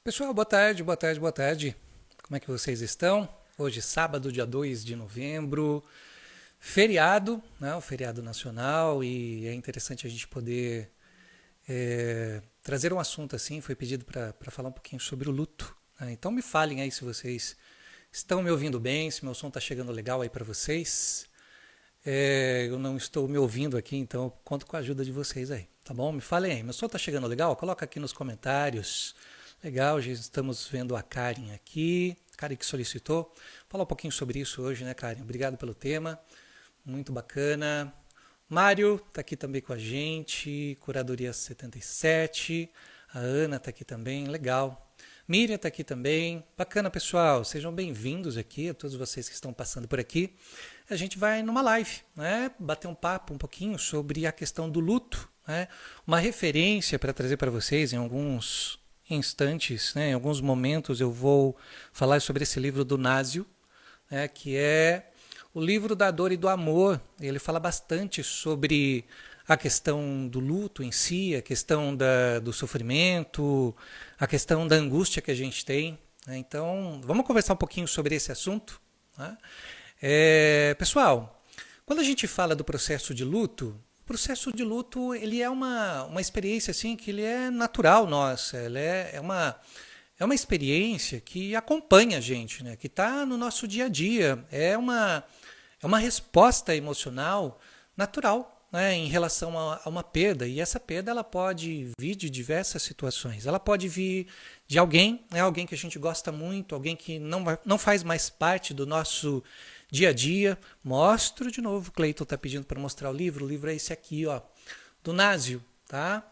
Pessoal, boa tarde, boa tarde, boa tarde. Como é que vocês estão? Hoje, sábado, dia 2 de novembro, feriado, né? O feriado nacional, e é interessante a gente poder trazer um assunto assim. Foi pedido para falar um pouquinho sobre o luto, né? Então me falem aí se vocês estão me ouvindo bem, se meu som está chegando legal aí para vocês. Eu não estou me ouvindo aqui, então eu conto com a ajuda de vocês aí, tá bom? Me falem aí, meu som está chegando legal? Coloca aqui nos comentários. Legal, já estamos vendo a Karen aqui, Karen que solicitou. Falar um pouquinho sobre isso hoje, né, Karen? Obrigado pelo tema, muito bacana. Mário está aqui também com a gente, Curadoria 77. A Ana está aqui também, legal. Miriam está aqui também. Bacana, pessoal. Sejam bem-vindos aqui, a todos vocês que estão passando por aqui. A gente vai numa live, né? Bater um papo um pouquinho sobre a questão do luto, né? Uma referência para trazer para vocês em alguns instantes, né? Em alguns momentos eu vou falar sobre esse livro do Násio, né? Que é o livro da dor e do amor. Ele fala bastante sobre a questão do luto em si, a questão do sofrimento, a questão da angústia que a gente tem, né? Então, vamos conversar um pouquinho sobre esse assunto, né? Pessoal, quando a gente fala do processo de luto, o processo de luto ele é uma experiência assim que ele é natural nossa, ele é uma experiência que acompanha a gente, né? Que está no nosso dia a dia, é uma resposta emocional natural, né, em relação a uma perda, e essa perda ela pode vir de diversas situações. Ela pode vir de alguém, né, alguém que a gente gosta muito, alguém que não faz mais parte do nosso dia a dia. Mostro de novo, o Cleiton está pedindo para mostrar o livro é esse aqui, ó, do Násio, tá?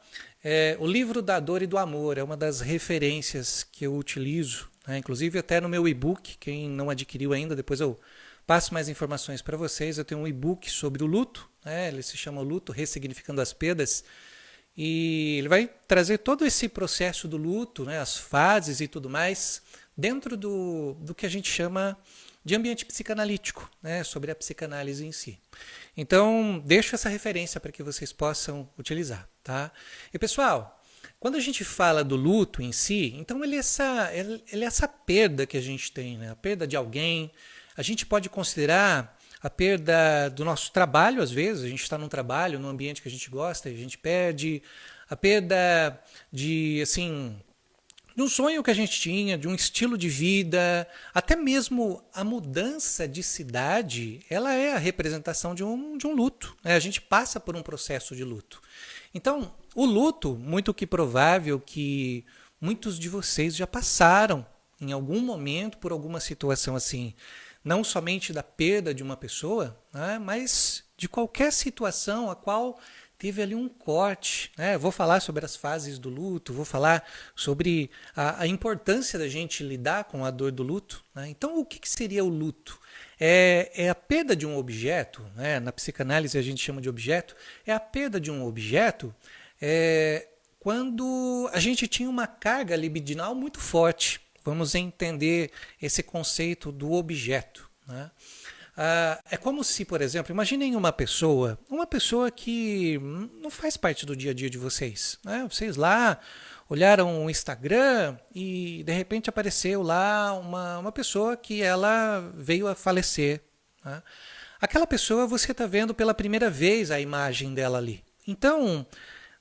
O livro da dor e do amor é uma das referências que eu utilizo, né? Inclusive até no meu e-book, quem não adquiriu ainda, depois eu passo mais informações para vocês. Eu tenho um e-book sobre o luto, né? Ele se chama Luto, Ressignificando as Perdas, e ele vai trazer todo esse processo do luto, né? As fases e tudo mais, dentro do que a gente chama de ambiente psicanalítico, né? Sobre a psicanálise em si. Então, deixo essa referência para que vocês possam utilizar, tá? E pessoal, quando a gente fala do luto em si, então ele é essa perda que a gente tem, né? A perda de alguém. A gente pode considerar a perda do nosso trabalho, às vezes. A gente está num trabalho, num ambiente que a gente gosta, e a gente perde. A perda de, assim, de um sonho que a gente tinha, de um estilo de vida, até mesmo a mudança de cidade, ela é a representação de um luto, né? A gente passa por um processo de luto. Então, o luto, muito que provável que muitos de vocês já passaram em algum momento por alguma situação assim, não somente da perda de uma pessoa, né, mas de qualquer situação a qual teve ali um corte, né? Vou falar sobre as fases do luto, vou falar sobre a importância da gente lidar com a dor do luto, né? Então, o que seria o luto? É a perda de um objeto, né? Na psicanálise a gente chama de objeto, é a perda de um objeto quando a gente tinha uma carga libidinal muito forte. Vamos entender esse conceito do objeto, né? É como se, por exemplo, imaginem uma pessoa que não faz parte do dia a dia de vocês, né? Vocês lá olharam o Instagram e de repente apareceu lá uma pessoa que ela veio a falecer, né? Aquela pessoa você está vendo pela primeira vez a imagem dela ali. Então,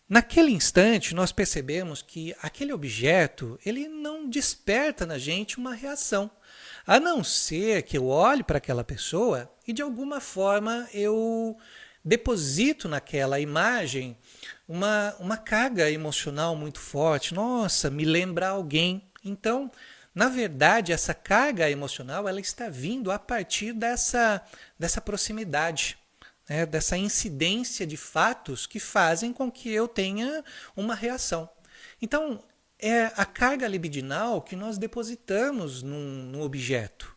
naquele instante, nós percebemos que aquele objeto ele não desperta na gente uma reação, a não ser que eu olhe para aquela pessoa e de alguma forma eu deposito naquela imagem uma carga emocional muito forte. Nossa, me lembra alguém. Então, na verdade, essa carga emocional ela está vindo a partir dessa proximidade, né, dessa incidência de fatos que fazem com que eu tenha uma reação. Então, é a carga libidinal que nós depositamos num objeto.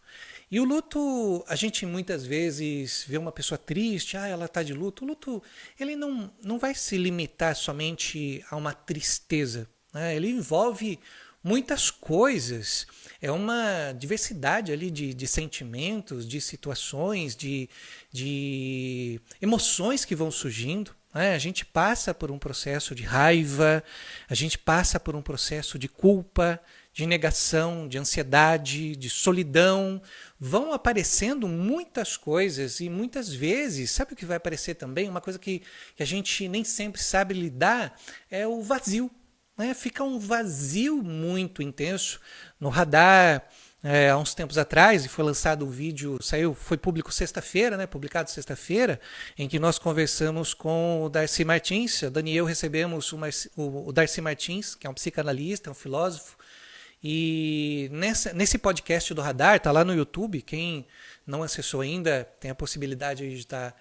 E o luto, a gente muitas vezes vê uma pessoa triste, ela está de luto. O luto ele não vai se limitar somente a uma tristeza, né? Ele envolve muitas coisas, é uma diversidade ali de sentimentos, de situações, de emoções que vão surgindo. A gente passa por um processo de raiva, a gente passa por um processo de culpa, de negação, de ansiedade, de solidão. Vão aparecendo muitas coisas e muitas vezes, sabe o que vai aparecer também? Uma coisa que a gente nem sempre sabe lidar é o vazio. Né? Fica um vazio muito intenso no radar. Há uns tempos atrás, e foi lançado um vídeo, foi público sexta-feira, né, publicado sexta-feira, em que nós conversamos com o Darcy Martins. A Dani e eu recebemos o Darcy Martins, que é um psicanalista, um filósofo, e nesse podcast do Radar, está lá no YouTube, quem não acessou ainda tem a possibilidade de estar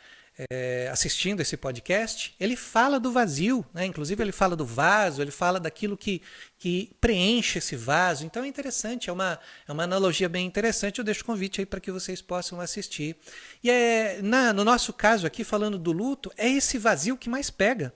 assistindo esse podcast. Ele fala do vazio, né? Inclusive ele fala do vaso, ele fala daquilo que preenche esse vaso. Então é interessante, é uma analogia bem interessante. Eu deixo o convite aí para que vocês possam assistir. E no nosso caso aqui, falando do luto, é esse vazio que mais pega.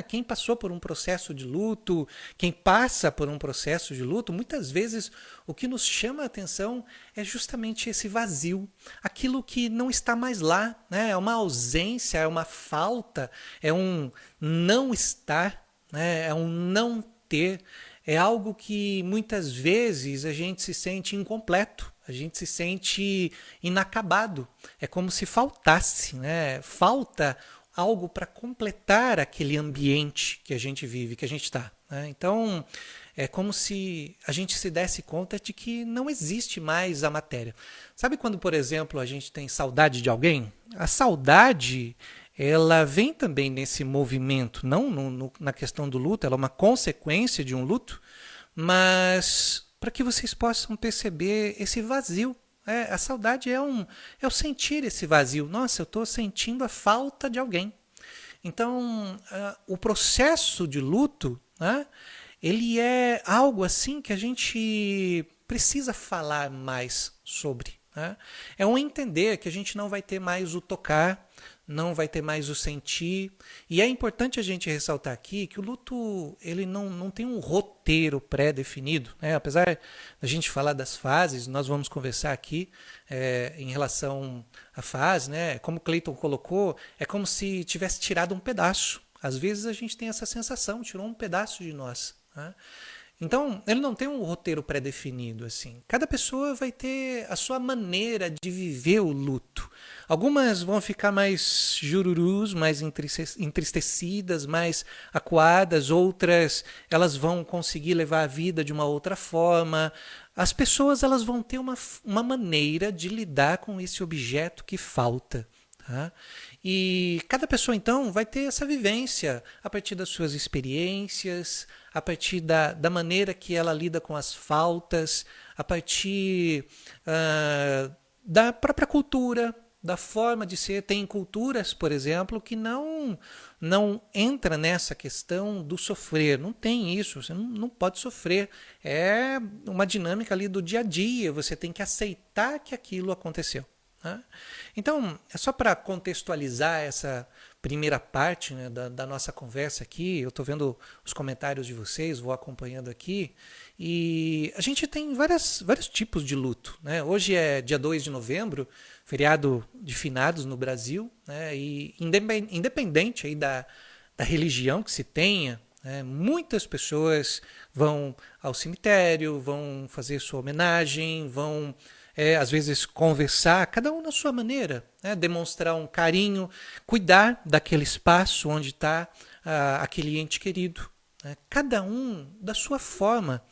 Quem passou por um processo de luto, quem passa por um processo de luto, muitas vezes o que nos chama a atenção é justamente esse vazio, aquilo que não está mais lá, né? É uma ausência, é uma falta, é um não estar, né? É um não ter, é algo que muitas vezes a gente se sente incompleto, a gente se sente inacabado, é como se faltasse, né? Falta algo para completar aquele ambiente que a gente vive, que a gente está. Né? Então, é como se a gente se desse conta de que não existe mais a matéria. Sabe quando, por exemplo, a gente tem saudade de alguém? A saudade, ela vem também nesse movimento, não na questão do luto, ela é uma consequência de um luto, mas para que vocês possam perceber esse vazio. A saudade é o sentir esse vazio. Nossa, eu estou sentindo a falta de alguém. Então, o processo de luto, né, ele é algo assim que a gente precisa falar mais sobre. Né? É um entender que a gente não vai ter mais o tocar, não vai ter mais o sentir. E é importante a gente ressaltar aqui que o luto ele não tem um roteiro pré-definido. Né? Apesar da gente falar das fases, nós vamos conversar aqui em relação à fase. Né? Como o Clayton colocou, é como se tivesse tirado um pedaço. Às vezes a gente tem essa sensação, tirou um pedaço de nós. Né? Então, ele não tem um roteiro pré-definido. Assim. Cada pessoa vai ter a sua maneira de viver o luto. Algumas vão ficar mais jururus, mais entristecidas, mais acuadas. Outras elas vão conseguir levar a vida de uma outra forma. As pessoas elas vão ter uma maneira de lidar com esse objeto que falta. Tá? E cada pessoa, então, vai ter essa vivência a partir das suas experiências, a partir da maneira que ela lida com as faltas, a partir da própria cultura, da forma de ser. Tem culturas, por exemplo, que não entra nessa questão do sofrer. Não tem isso, você não pode sofrer. É uma dinâmica ali do dia a dia, você tem que aceitar que aquilo aconteceu. Então, é só para contextualizar essa primeira parte, né, da nossa conversa aqui. Eu estou vendo os comentários de vocês, vou acompanhando aqui. E a gente tem vários tipos de luto. Né? Hoje é dia 2 de novembro, feriado de finados no Brasil. Né? E independente aí da religião que se tenha, né, muitas pessoas vão ao cemitério, vão fazer sua homenagem, vão... às vezes conversar, cada um na sua maneira, né? Demonstrar um carinho, cuidar daquele espaço onde está aquele ente querido. Né? Cada um da sua forma.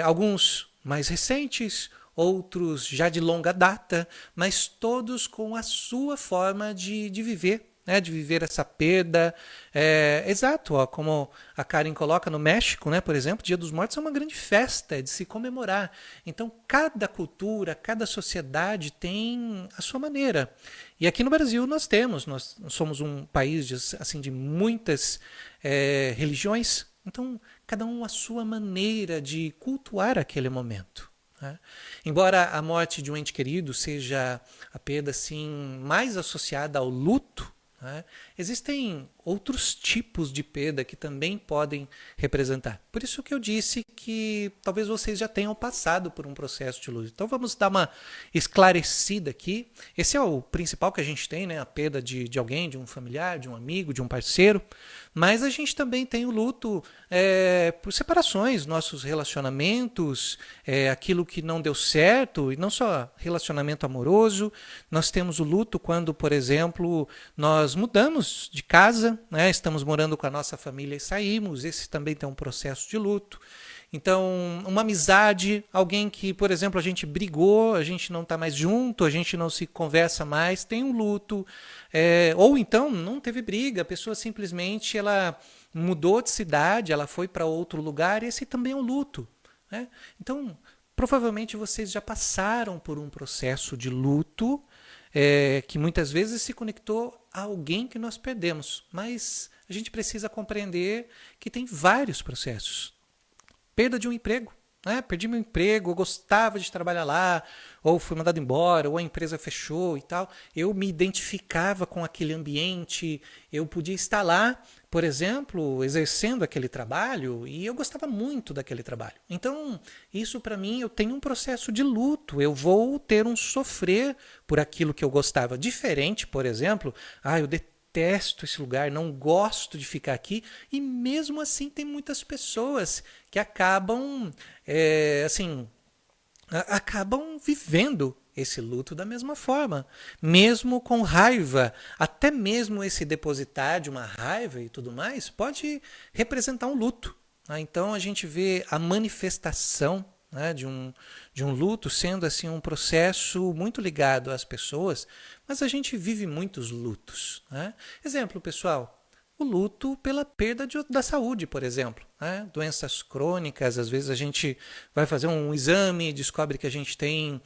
Alguns mais recentes, outros já de longa data, mas todos com a sua forma de viver. Né, de viver essa perda. Exato, ó, como a Karen coloca no México, né, por exemplo, Dia dos Mortos é uma grande festa, é de se comemorar. Então, cada cultura, cada sociedade tem a sua maneira. E aqui no Brasil nós somos um país de muitas religiões, então cada um a sua maneira de cultuar aquele momento. Né? Embora a morte de um ente querido seja a perda assim, mais associada ao luto, né? Existem outros tipos de perda que também podem representar. Por isso que eu disse que talvez vocês já tenham passado por um processo de luto. Então vamos dar uma esclarecida aqui. Esse é o principal que a gente tem, né? A perda de alguém, de um familiar, de um amigo, de um parceiro. Mas a gente também tem o luto por separações, nossos relacionamentos, aquilo que não deu certo, e não só relacionamento amoroso. Nós temos o luto quando, por exemplo, nós mudamos de casa, né? Estamos morando com a nossa família e saímos. Esse também tem um processo de luto. Então, uma amizade, alguém que, por exemplo, a gente brigou, a gente não está mais junto, a gente não se conversa mais, tem um luto. Ou então, não teve briga, a pessoa simplesmente ela mudou de cidade, ela foi para outro lugar, esse também é um luto, né? Então, provavelmente vocês já passaram por um processo de luto, que muitas vezes se conectou a alguém que nós perdemos, mas a gente precisa compreender que tem vários processos. Perda de um emprego. Perdi meu emprego, eu gostava de trabalhar lá, ou fui mandado embora, ou a empresa fechou e tal. Eu me identificava com aquele ambiente, eu podia estar lá, por exemplo, exercendo aquele trabalho, e eu gostava muito daquele trabalho. Então, isso para mim, eu tenho um processo de luto, eu vou ter um sofrer por aquilo que eu gostava. Diferente, por exemplo, eu detesto esse lugar, não gosto de ficar aqui, e mesmo assim tem muitas pessoas que acabam acabam vivendo esse luto da mesma forma, mesmo com raiva. Até mesmo esse depositar de uma raiva e tudo mais pode representar um luto. Então a gente vê a manifestação, né, de um luto sendo assim um processo muito ligado às pessoas, mas a gente vive muitos lutos, né? Exemplo, pessoal, o luto pela perda da saúde, por exemplo, né? Doenças crônicas, às vezes a gente vai fazer um exame e descobre que a gente tem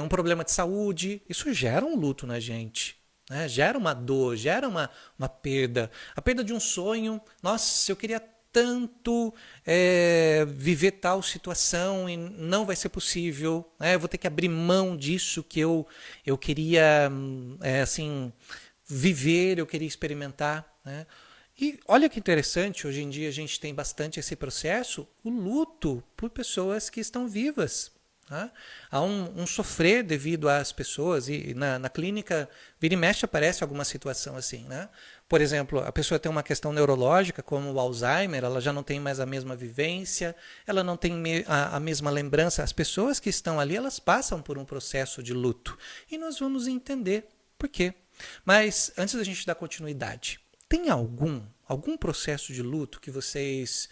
um problema de saúde, isso gera um luto na gente, né? Gera uma dor, gera uma perda. A perda de um sonho, nossa, eu queria tanto viver tal situação e não vai ser possível, né? Eu vou ter que abrir mão disso que eu queria assim viver, eu queria experimentar, né? E olha que interessante, hoje em dia a gente tem bastante esse processo, o luto por pessoas que estão vivas. Tá? Há um sofrer devido às pessoas, e na clínica, vira e mexe, aparece alguma situação assim, né? Por exemplo, a pessoa tem uma questão neurológica, como o Alzheimer, ela já não tem mais a mesma vivência, ela não tem a mesma lembrança. As pessoas que estão ali, elas passam por um processo de luto. E nós vamos entender por quê. Mas, antes da gente dar continuidade, tem algum processo de luto que vocês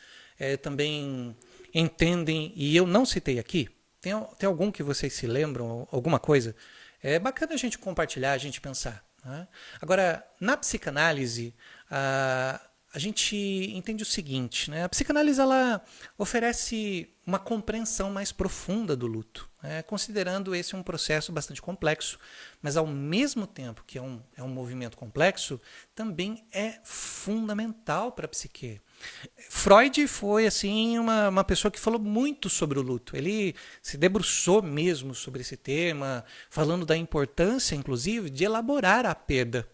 também entendem e eu não citei aqui? Tem algum que vocês se lembram, alguma coisa? É bacana a gente compartilhar, a gente pensar, né? Agora, na psicanálise, a gente entende o seguinte, né? A psicanálise ela oferece uma compreensão mais profunda do luto, né? Considerando esse um processo bastante complexo, mas ao mesmo tempo que é um movimento complexo, também é fundamental para a psique. Freud foi assim uma pessoa que falou muito sobre o luto. Ele se debruçou mesmo sobre esse tema, falando da importância, inclusive, de elaborar a perda.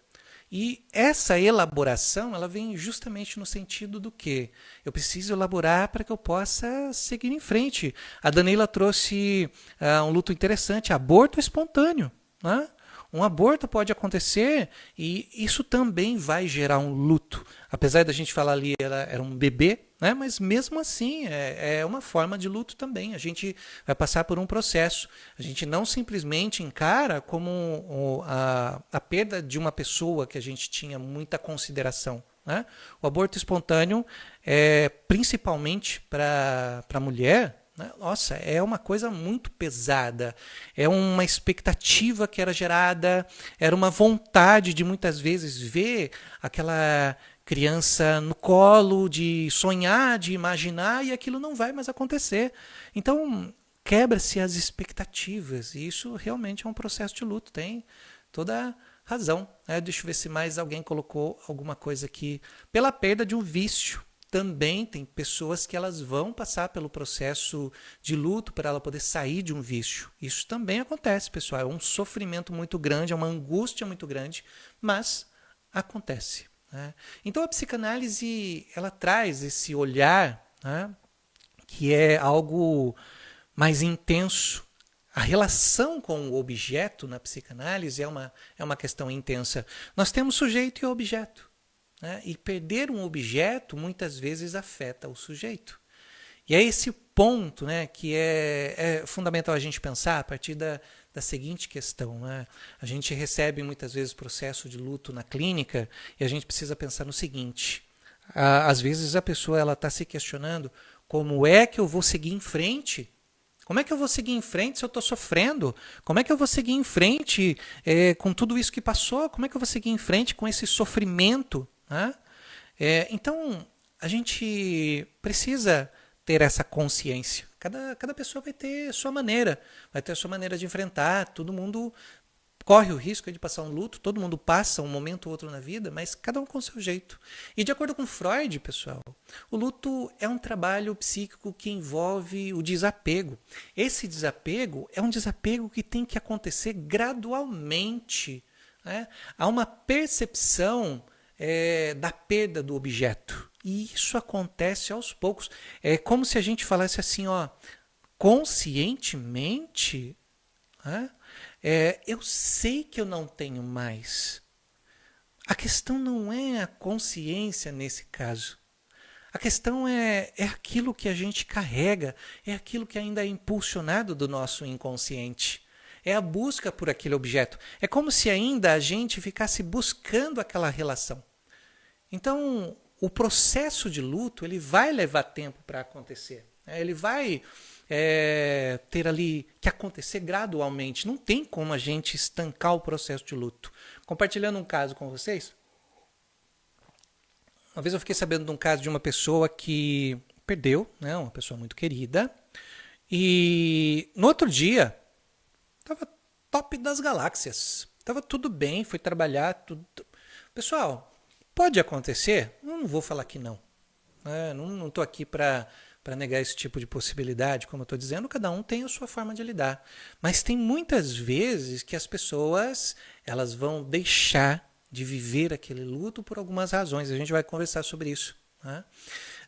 E essa elaboração, ela vem justamente no sentido do que eu preciso elaborar para que eu possa seguir em frente. A Danila trouxe um luto interessante, aborto espontâneo, né? Um aborto pode acontecer e isso também vai gerar um luto. Apesar da gente falar ali, ela era um bebê, né? Mas mesmo assim é uma forma de luto também. A gente vai passar por um processo. A gente não simplesmente encara como a perda de uma pessoa que a gente tinha muita consideração, né? O aborto espontâneo, principalmente para a mulher, nossa, é uma coisa muito pesada, é uma expectativa que era gerada, era uma vontade de muitas vezes ver aquela criança no colo, de sonhar, de imaginar, e aquilo não vai mais acontecer. Então, quebra-se as expectativas, e isso realmente é um processo de luto, tem toda razão. Deixa eu ver se mais alguém colocou alguma coisa aqui. Pela perda de um vício. Também tem pessoas que elas vão passar pelo processo de luto para ela poder sair de um vício. Isso também acontece, pessoal. É um sofrimento muito grande, é uma angústia muito grande, mas acontece. Né? Então a psicanálise ela traz esse olhar, né, que é algo mais intenso. A relação com o objeto na psicanálise é uma questão intensa. Nós temos sujeito e objeto. Né? E perder um objeto muitas vezes afeta o sujeito. E é esse ponto, né, que é fundamental a gente pensar a partir da seguinte questão. Né? A gente recebe muitas vezes processo de luto na clínica e a gente precisa pensar no seguinte. Às vezes a pessoa está se questionando como é que eu vou seguir em frente. Como é que eu vou seguir em frente se eu estou sofrendo? Como é que eu vou seguir em frente com tudo isso que passou? Como é que eu vou seguir em frente com esse sofrimento? Né? Então, a gente precisa ter essa consciência. Cada pessoa vai ter a sua maneira de enfrentar. Todo mundo corre o risco de passar um luto, todo mundo passa um momento ou outro na vida, mas cada um com o seu jeito. E de acordo com Freud, pessoal, o luto é um trabalho psíquico que envolve o desapego. Esse desapego é um desapego que tem que acontecer gradualmente. Né? Há uma percepção da perda do objeto. E isso acontece aos poucos. É como se a gente falasse assim, ó, conscientemente, né? Eu sei que eu não tenho mais. A questão não é a consciência nesse caso. A questão é aquilo que a gente carrega, é aquilo que ainda é impulsionado do nosso inconsciente. É a busca por aquele objeto. É como se ainda a gente ficasse buscando aquela relação. Então, o processo de luto ele vai levar tempo para acontecer. Ele vai ter ali que acontecer gradualmente. Não tem como a gente estancar o processo de luto. Compartilhando um caso com vocês, uma vez eu fiquei sabendo de um caso de uma pessoa que perdeu, né, uma pessoa muito querida, e no outro dia estava top das galáxias. Estava tudo bem, foi trabalhar, tudo. Pessoal, pode acontecer? Eu não vou falar que não. Não estou aqui para negar esse tipo de possibilidade, como eu estou dizendo, cada um tem a sua forma de lidar. Mas tem muitas vezes que as pessoas elas vão deixar de viver aquele luto por algumas razões. A gente vai conversar sobre isso. Né?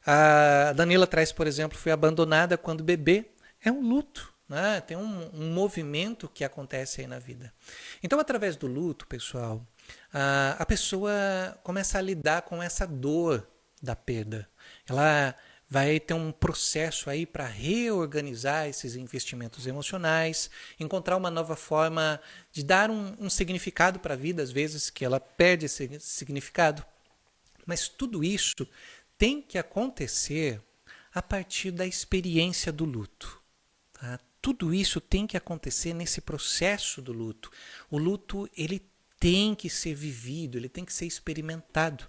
A Danila traz, por exemplo, foi abandonada quando bebê. É um luto. Né? Tem um movimento que acontece aí na vida. Então, através do luto, pessoal, a pessoa começa a lidar com essa dor da perda. Ela vai ter um processo aí para reorganizar esses investimentos emocionais, encontrar uma nova forma de dar um significado para a vida, às vezes que ela perde esse significado. Mas tudo isso tem que acontecer a partir da experiência do luto. Tá? Tudo isso tem que acontecer nesse processo do luto. O luto ele tem que ser vivido, ele tem que ser experimentado.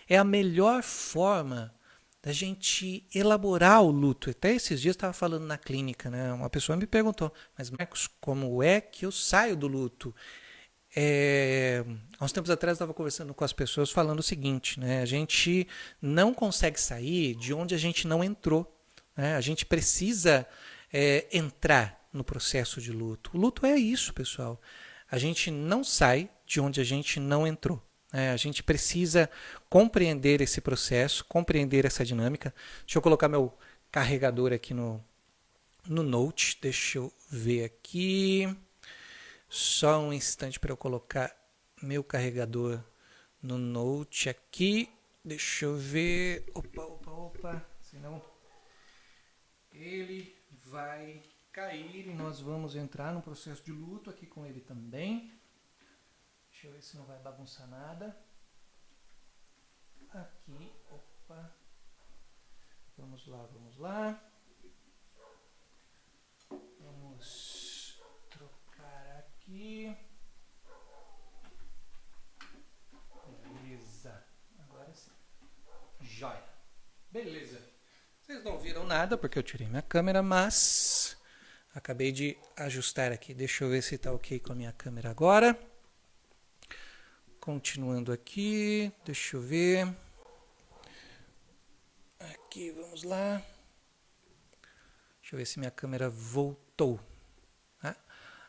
É a melhor forma da gente elaborar o luto. Até esses dias eu estava falando na clínica, né? Uma pessoa me perguntou, mas Marcos, como é que eu saio do luto? Há uns tempos atrás eu estava conversando com as pessoas falando o seguinte, né? A gente não consegue sair de onde a gente não entrou. Né? A gente precisa entrar no processo de luto. O luto é isso, pessoal. A gente não sai de onde a gente não entrou. A gente precisa compreender esse processo, compreender essa dinâmica. Deixa eu colocar meu carregador aqui no Note. Deixa eu ver aqui. Só um instante para eu colocar meu carregador no Note aqui. Deixa eu ver. Opa. Senão ele vai cair e nós vamos entrar no processo de luto aqui com ele também. Deixa eu ver se não vai bagunçar nada. Aqui, opa. Vamos lá. Vamos trocar aqui. Beleza. Agora sim. Joia. Beleza. Vocês não viram nada porque eu tirei minha câmera, mas acabei de ajustar aqui. Deixa eu ver se está ok com a minha câmera agora. Continuando aqui, deixa eu ver. Aqui, vamos lá. Deixa eu ver se minha câmera voltou.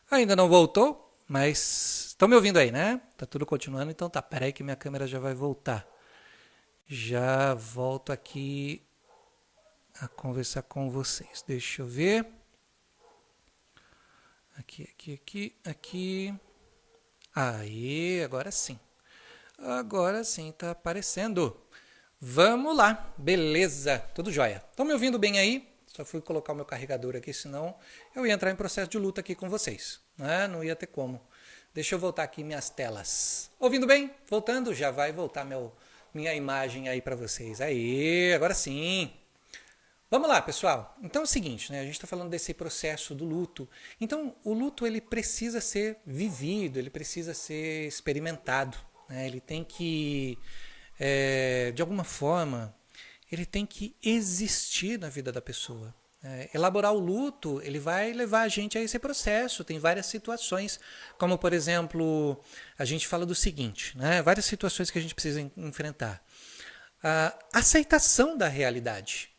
Ainda não voltou? Mas estão me ouvindo aí, né? Tá tudo continuando, então tá. Pera aí que minha câmera já vai voltar. Já volto aqui a conversar com vocês. Deixa eu ver. Aqui. Aí, agora sim. Agora sim, tá aparecendo. Vamos lá, beleza, tudo jóia. Estão me ouvindo bem aí? Só fui colocar o meu carregador aqui, senão eu ia entrar em processo de luta aqui com vocês, né? Não ia ter como. Deixa eu voltar aqui minhas telas. Ouvindo bem? Voltando, já vai voltar minha imagem aí para vocês. Aí, agora sim. Vamos lá, pessoal. Então é o seguinte, né? A gente está falando desse processo do luto. Então, o luto ele precisa ser vivido, ele precisa ser experimentado, né? Ele tem que de alguma forma, ele tem que existir na vida da pessoa. Elaborar o luto, ele vai levar a gente a esse processo. Tem várias situações, como por exemplo, a gente fala do seguinte, né? Várias situações que a gente precisa enfrentar. A aceitação da realidade.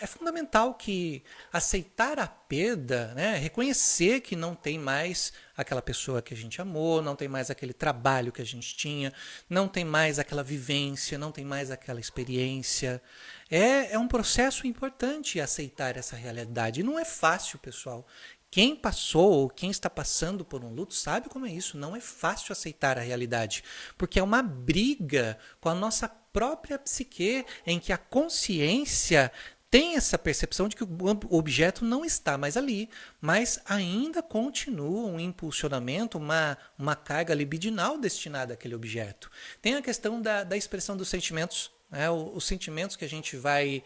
É fundamental que aceitar a perda, né, reconhecer que não tem mais aquela pessoa que a gente amou, não tem mais aquele trabalho que a gente tinha, não tem mais aquela vivência, não tem mais aquela experiência. É um processo importante aceitar essa realidade. E não é fácil, pessoal. Quem passou ou quem está passando por um luto sabe como é isso. Não é fácil aceitar a realidade, porque é uma briga com a nossa própria psique, em que a consciência tem essa percepção de que o objeto não está mais ali, mas ainda continua um impulsionamento, uma carga libidinal destinada àquele objeto. Tem a questão da expressão dos sentimentos, né? Os sentimentos que a gente vai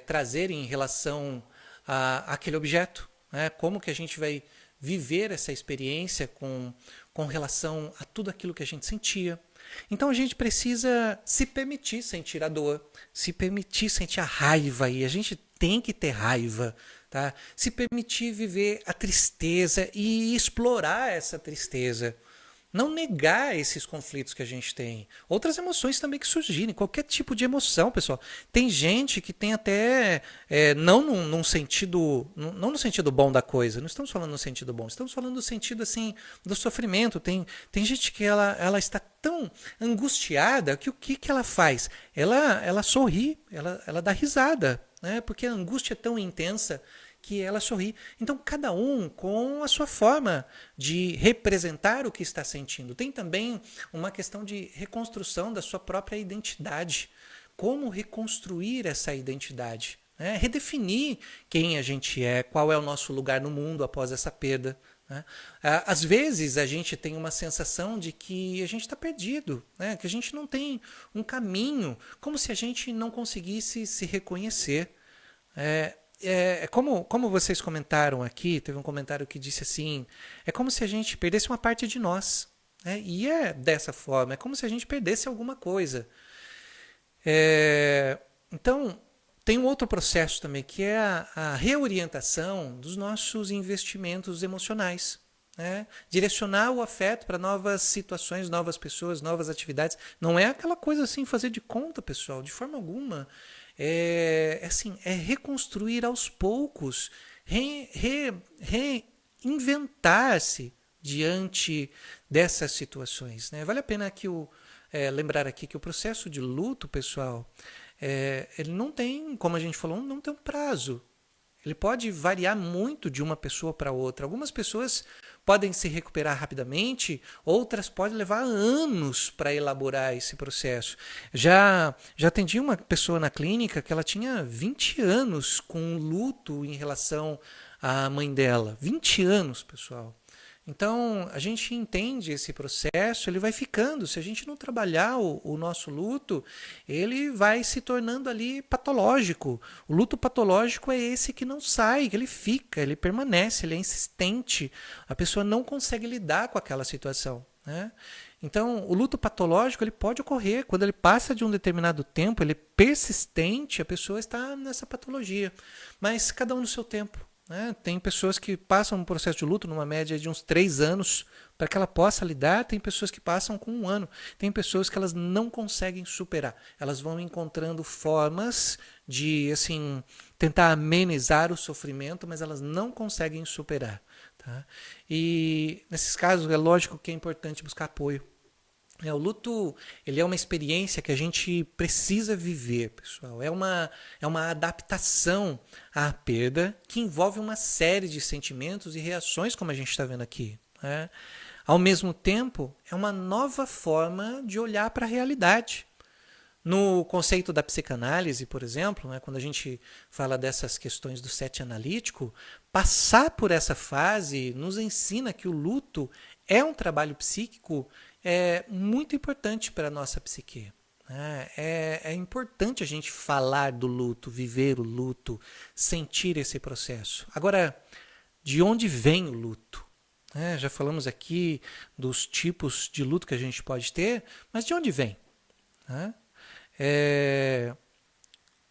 trazer em relação àquele objeto, né? Como que a gente vai viver essa experiência com relação a tudo aquilo que a gente sentia. Então a gente precisa se permitir sentir a dor, se permitir sentir a raiva, e a gente tem que ter raiva, tá? Se permitir viver a tristeza e explorar essa tristeza. Não negar esses conflitos que a gente tem. Outras emoções também que surgirem, qualquer tipo de emoção, pessoal. Tem gente que tem até, não num sentido, não no sentido bom da coisa, não estamos falando no sentido bom, estamos falando no sentido assim, do sofrimento. Tem gente que ela está tão angustiada que o que ela faz? Ela sorri, ela dá risada, né? Porque a angústia é tão intensa que ela sorri. Então, cada um com a sua forma de representar o que está sentindo. Tem também uma questão de reconstrução da sua própria identidade. Como reconstruir essa identidade? Redefinir quem a gente é, qual é o nosso lugar no mundo após essa perda. Às vezes a gente tem uma sensação de que a gente está perdido, né? Que a gente não tem um caminho, como se a gente não conseguisse se reconhecer. Como vocês comentaram aqui, teve um comentário que disse assim, é como se a gente perdesse uma parte de nós. E é dessa forma, é como se a gente perdesse alguma coisa. Então, tem um outro processo também, que é a reorientação dos nossos investimentos emocionais. Direcionar o afeto para novas situações, novas pessoas, novas atividades. Não é aquela coisa assim, fazer de conta, pessoal, de forma alguma. É reconstruir aos poucos, reinventar-se diante dessas situações. Vale a pena aqui lembrar aqui que o processo de luto, pessoal, ele não tem, como a gente falou, não tem um prazo. Ele pode variar muito de uma pessoa para outra. Algumas pessoas podem se recuperar rapidamente, outras podem levar anos para elaborar esse processo. Já atendi uma pessoa na clínica que ela tinha 20 anos com luto em relação à mãe dela. 20 anos, pessoal. Então, a gente entende esse processo, ele vai ficando. Se a gente não trabalhar o nosso luto, ele vai se tornando ali patológico. O luto patológico é esse que não sai, que ele fica, ele permanece, ele é insistente. A pessoa não consegue lidar com aquela situação. Então, o luto patológico ele pode ocorrer. Quando ele passa de um determinado tempo, ele é persistente, a pessoa está nessa patologia. Mas cada um no seu tempo. Tem pessoas que passam um processo de luto numa média de uns 3 anos para que ela possa lidar, tem pessoas que passam com 1 ano, tem pessoas que elas não conseguem superar, elas vão encontrando formas de assim tentar amenizar o sofrimento, mas elas não conseguem superar. Tá? E nesses casos é lógico que é importante buscar apoio. O luto, ele é uma experiência que a gente precisa viver, pessoal. É uma adaptação à perda que envolve uma série de sentimentos e reações, como a gente está vendo aqui. Né? Ao mesmo tempo, é uma nova forma de olhar para a realidade. No conceito da psicanálise, por exemplo, né, quando a gente fala dessas questões do sete analítico, passar por essa fase nos ensina que o luto é um trabalho psíquico muito importante para a nossa psique. Né? É importante a gente falar do luto, viver o luto, sentir esse processo. Agora, de onde vem o luto? Já falamos aqui dos tipos de luto que a gente pode ter, mas de onde vem?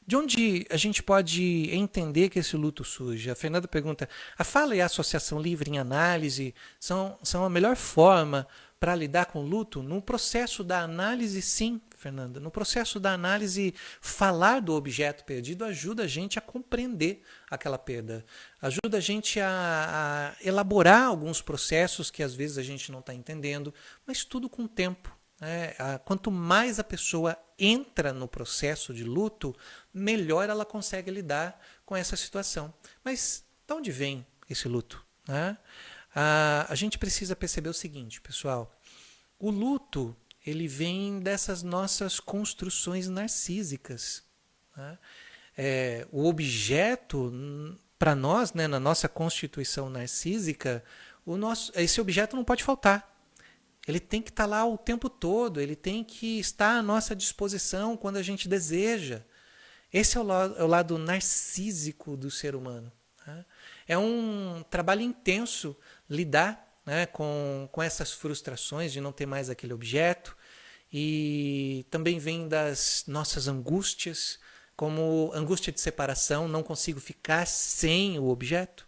De onde a gente pode entender que esse luto surge? A Fernanda pergunta, a fala e a associação livre em análise são a melhor forma para lidar com o luto? No processo da análise, sim, Fernanda. No processo da análise, falar do objeto perdido ajuda a gente a compreender aquela perda. Ajuda a gente a elaborar alguns processos que às vezes a gente não está entendendo, mas tudo com tempo. Quanto mais a pessoa entra no processo de luto, melhor ela consegue lidar com essa situação. Mas de onde vem esse luto? A gente precisa perceber o seguinte, pessoal. O luto, ele vem dessas nossas construções narcísicas. O objeto, para nós, né, na nossa constituição narcísica, esse objeto não pode faltar. Ele tem que estar lá o tempo todo, ele tem que estar à nossa disposição quando a gente deseja. Esse é o lado narcísico do ser humano. É um trabalho intenso lidar, né, com essas frustrações de não ter mais aquele objeto, e também vem das nossas angústias, como angústia de separação, não consigo ficar sem o objeto,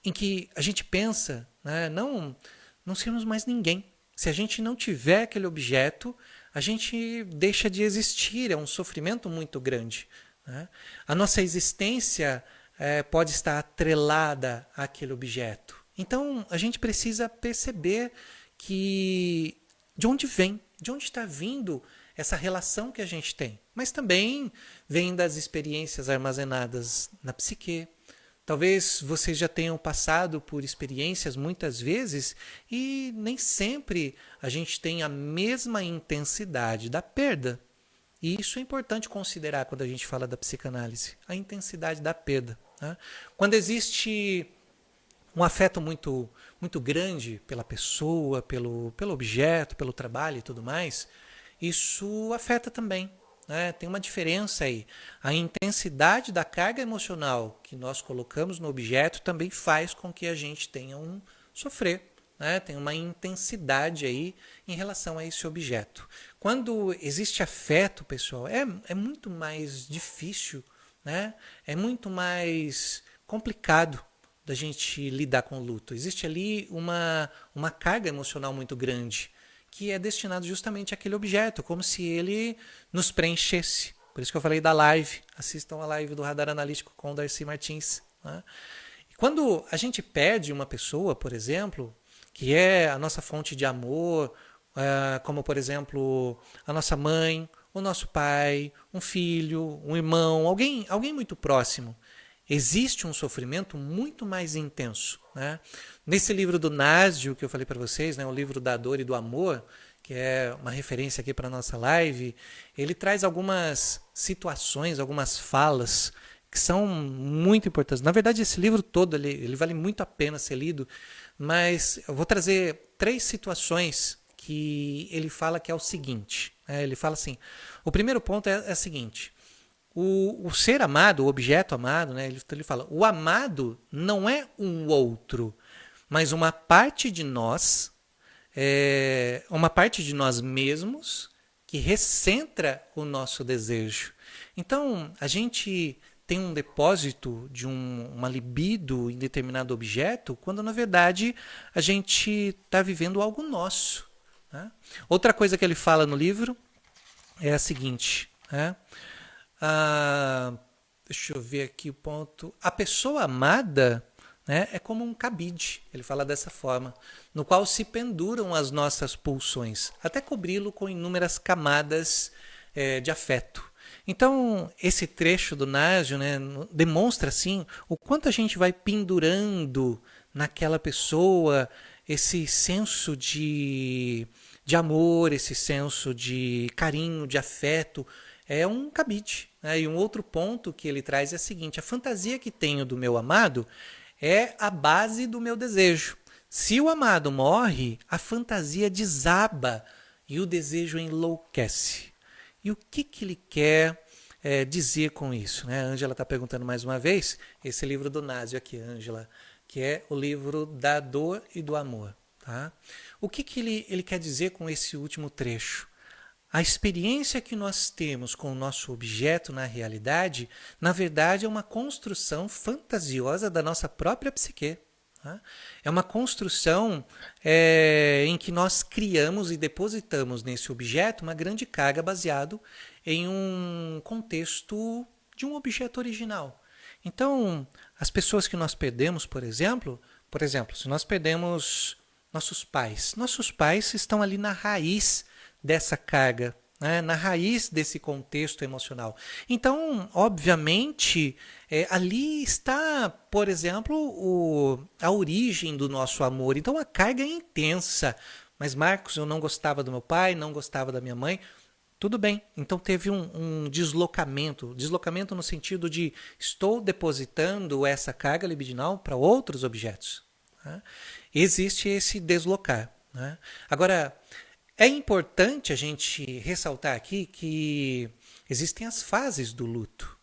em que a gente pensa, não sermos mais ninguém. Se a gente não tiver aquele objeto, a gente deixa de existir, é um sofrimento muito grande. A nossa existência pode estar atrelada àquele objeto. Então, a gente precisa perceber de onde está vindo essa relação que a gente tem. Mas também vem das experiências armazenadas na psique. Talvez vocês já tenham passado por experiências muitas vezes e nem sempre a gente tem a mesma intensidade da perda. E isso é importante considerar quando a gente fala da psicanálise, a intensidade da perda. Quando existe um afeto muito, muito grande pela pessoa, pelo objeto, pelo trabalho e tudo mais, isso afeta também. Tem uma diferença aí. A intensidade da carga emocional que nós colocamos no objeto também faz com que a gente tenha um sofrer. Tem uma intensidade aí em relação a esse objeto. Quando existe afeto, pessoal, é muito mais difícil, é muito mais complicado da gente lidar com o luto. Existe ali uma carga emocional muito grande, que é destinado justamente àquele objeto, como se ele nos preenchesse. Por isso que eu falei da live. Assistam a live do Radar Analítico com o Darcy Martins. E quando a gente perde uma pessoa, por exemplo, que é a nossa fonte de amor, como, por exemplo, a nossa mãe, o nosso pai, um filho, um irmão, alguém muito próximo, existe um sofrimento muito mais intenso. Nesse livro do Nasdeo, que eu falei para vocês, o livro da dor e do amor, que é uma referência aqui para a nossa live, ele traz algumas situações, algumas falas que são muito importantes. Na verdade, esse livro todo ele vale muito a pena ser lido, mas eu vou trazer 3 situações que ele fala que é o seguinte. Ele fala assim, o primeiro ponto é o seguinte, o ser amado, o objeto amado, ele fala, o amado não é um outro, mas uma parte de nós, uma parte de nós mesmos que recentra o nosso desejo. Então, a gente tem um depósito de uma libido em determinado objeto, quando na verdade a gente está vivendo algo nosso. Outra coisa que ele fala no livro é a seguinte, deixa eu ver aqui o ponto. A pessoa amada, né, é como um cabide, ele fala dessa forma, no qual se penduram as nossas pulsões, até cobri-lo com inúmeras camadas de afeto. Então, esse trecho do Nágio, né, demonstra assim o quanto a gente vai pendurando naquela pessoa esse senso de amor, esse senso de carinho, de afeto. É um cabide. Né? E um outro ponto que ele traz é o seguinte: a fantasia que tenho do meu amado é a base do meu desejo. Se o amado morre, a fantasia desaba e o desejo enlouquece. E o que ele quer dizer com isso? Né? A Ângela está perguntando mais uma vez, esse livro do Nágio aqui, Ângela, que é o livro da dor e do amor. Tá? O que ele quer dizer com esse último trecho? A experiência que nós temos com o nosso objeto na realidade, na verdade, é uma construção fantasiosa da nossa própria psique. Tá? É uma construção em que nós criamos e depositamos nesse objeto uma grande carga baseado em um contexto de um objeto original. Então, as pessoas que nós perdemos, por exemplo, se nós perdemos nossos pais estão ali na raiz dessa carga, né? Na raiz desse contexto emocional. Então, obviamente, ali está, por exemplo, a origem do nosso amor. Então, a carga é intensa. Mas, Marcos, eu não gostava do meu pai, não gostava da minha mãe. Tudo bem, então teve um deslocamento no sentido de estou depositando essa carga libidinal para outros objetos. Né? Existe esse deslocar. Né? Agora, é importante a gente ressaltar aqui que existem as fases do luto.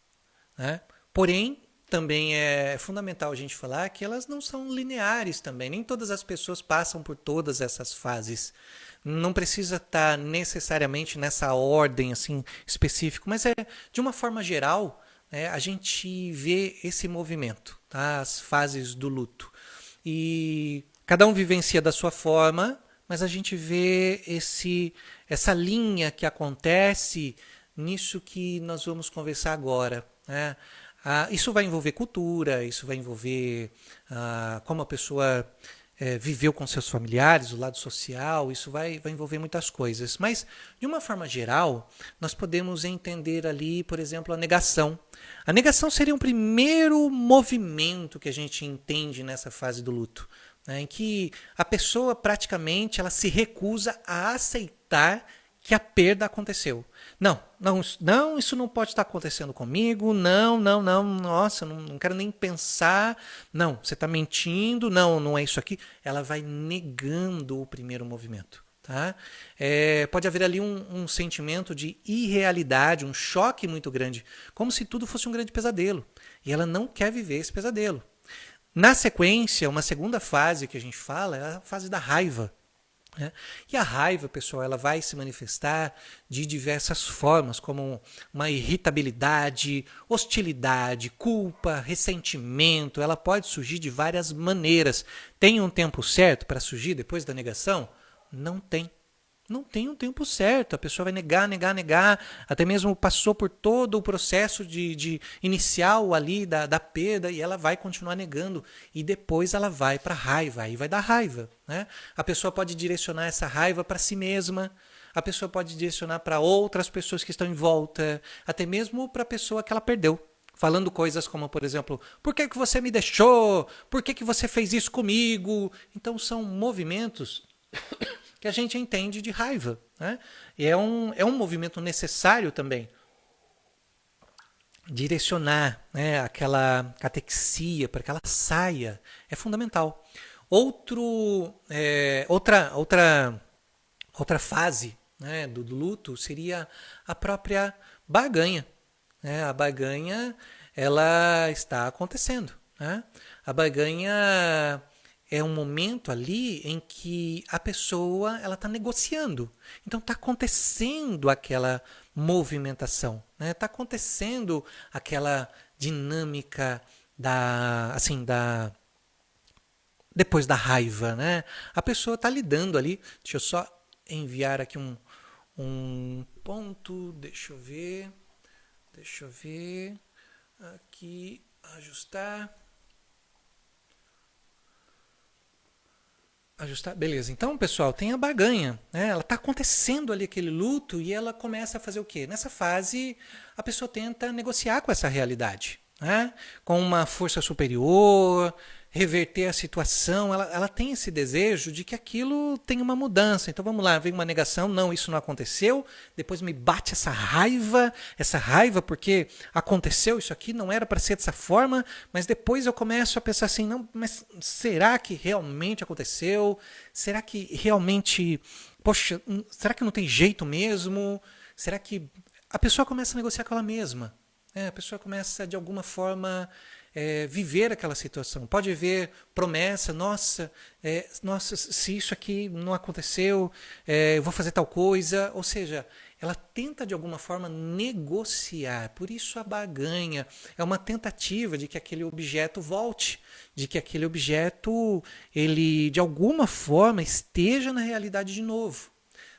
Né? Porém, também é fundamental a gente falar que elas não são lineares também. Nem todas as pessoas passam por todas essas fases. Não precisa estar necessariamente nessa ordem assim específica, mas de uma forma geral, a gente vê esse movimento, tá? As fases do luto. E cada um vivencia da sua forma, mas a gente vê essa linha que acontece nisso que nós vamos conversar agora. Né? Isso vai envolver cultura, isso vai envolver como a pessoa viveu com seus familiares, o lado social, isso vai envolver muitas coisas. Mas, de uma forma geral, nós podemos entender ali, por exemplo, a negação. A negação seria um primeiro movimento que a gente entende nessa fase do luto, né, em que a pessoa praticamente ela se recusa a aceitar que a perda aconteceu. Não, isso não pode estar acontecendo comigo, não, nossa, não quero nem pensar, não, você está mentindo, não é isso aqui. Ela vai negando o primeiro movimento. Tá? Pode haver ali um sentimento de irrealidade, um choque muito grande, como se tudo fosse um grande pesadelo. E ela não quer viver esse pesadelo. Na sequência, uma segunda fase que a gente fala é a fase da raiva. E a raiva, pessoal, ela vai se manifestar de diversas formas, como uma irritabilidade, hostilidade, culpa, ressentimento. Ela pode surgir de várias maneiras. Tem um tempo certo para surgir depois da negação? Não tem. Não tem um tempo certo, a pessoa vai negar, até mesmo passou por todo o processo de inicial ali da perda e ela vai continuar negando e depois ela vai para a raiva, aí vai dar raiva. Né? A pessoa pode direcionar essa raiva para si mesma, a pessoa pode direcionar para outras pessoas que estão em volta, até mesmo para a pessoa que ela perdeu. Falando coisas como, por exemplo, por que você me deixou? Por que você fez isso comigo? Então são movimentos que a gente entende de raiva. Né? E é um movimento necessário também. Direcionar, né, aquela catexia para que ela saia é fundamental. Outra fase, né, do luto seria a própria barganha. Né? A barganha ela está acontecendo. Né? A barganha é um momento ali em que a pessoa ela está negociando. Então está acontecendo aquela movimentação, né? Está acontecendo aquela dinâmica depois da raiva, né? A pessoa está lidando ali. Deixa eu só enviar aqui um ponto. Deixa eu ver. Aqui, ajustar. Ajustar, beleza. Então, pessoal, tem a barganha, né? Ela está acontecendo ali aquele luto e ela começa a fazer o quê? Nessa fase, a pessoa tenta negociar com essa realidade, né? Com uma força superior, reverter a situação. Ela tem esse desejo de que aquilo tenha uma mudança. Então, vamos lá, vem uma negação, não, isso não aconteceu. Depois me bate essa raiva porque aconteceu isso aqui, não era para ser dessa forma, mas depois eu começo a pensar assim, não, mas será que realmente aconteceu? Será que realmente, poxa, será que não tem jeito mesmo? Será que a pessoa começa a negociar com ela mesma? A pessoa começa de alguma forma viver aquela situação. Pode ver promessa, nossa, se isso aqui não aconteceu, eu vou fazer tal coisa. Ou seja, ela tenta de alguma forma negociar. Por isso a barganha é uma tentativa de que aquele objeto volte, de que aquele objeto ele de alguma forma esteja na realidade de novo.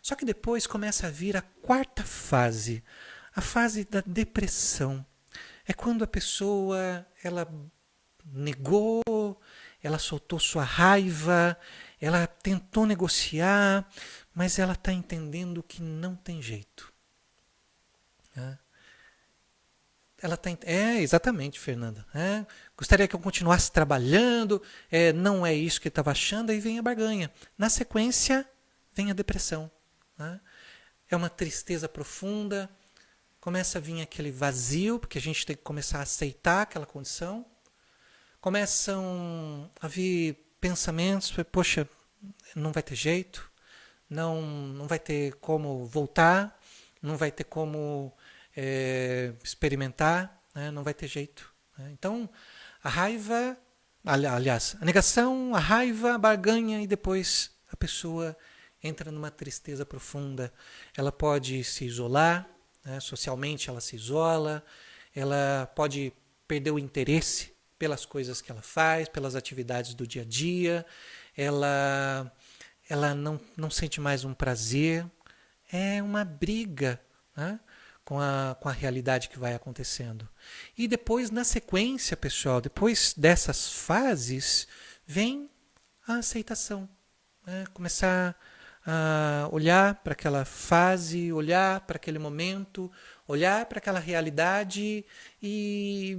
Só que depois começa a vir a quarta fase, a fase da depressão. É quando a pessoa ela negou, ela soltou sua raiva, ela tentou negociar, mas ela está entendendo que não tem jeito. Ela tá, exatamente, Fernanda. Gostaria que eu continuasse trabalhando, não é isso que eu estava achando, aí vem a barganha. Na sequência, vem a depressão. É uma tristeza profunda, começa a vir aquele vazio, porque a gente tem que começar a aceitar aquela condição. Começam a vir pensamentos, poxa, não vai ter jeito, não vai ter como voltar, não vai ter como experimentar, né? Não vai ter jeito. Né? Então, a raiva, aliás, a negação, a raiva, a barganha e depois a pessoa entra numa tristeza profunda. Ela pode se isolar, né? Socialmente ela se isola, ela pode perder o interesse pelas coisas que ela faz, pelas atividades do dia a dia, ela não sente mais um prazer, é uma briga, né? Com a realidade que vai acontecendo. E depois, na sequência, pessoal, depois dessas fases, vem a aceitação. Né? Começar a olhar para aquela fase, olhar para aquele momento, olhar para aquela realidade e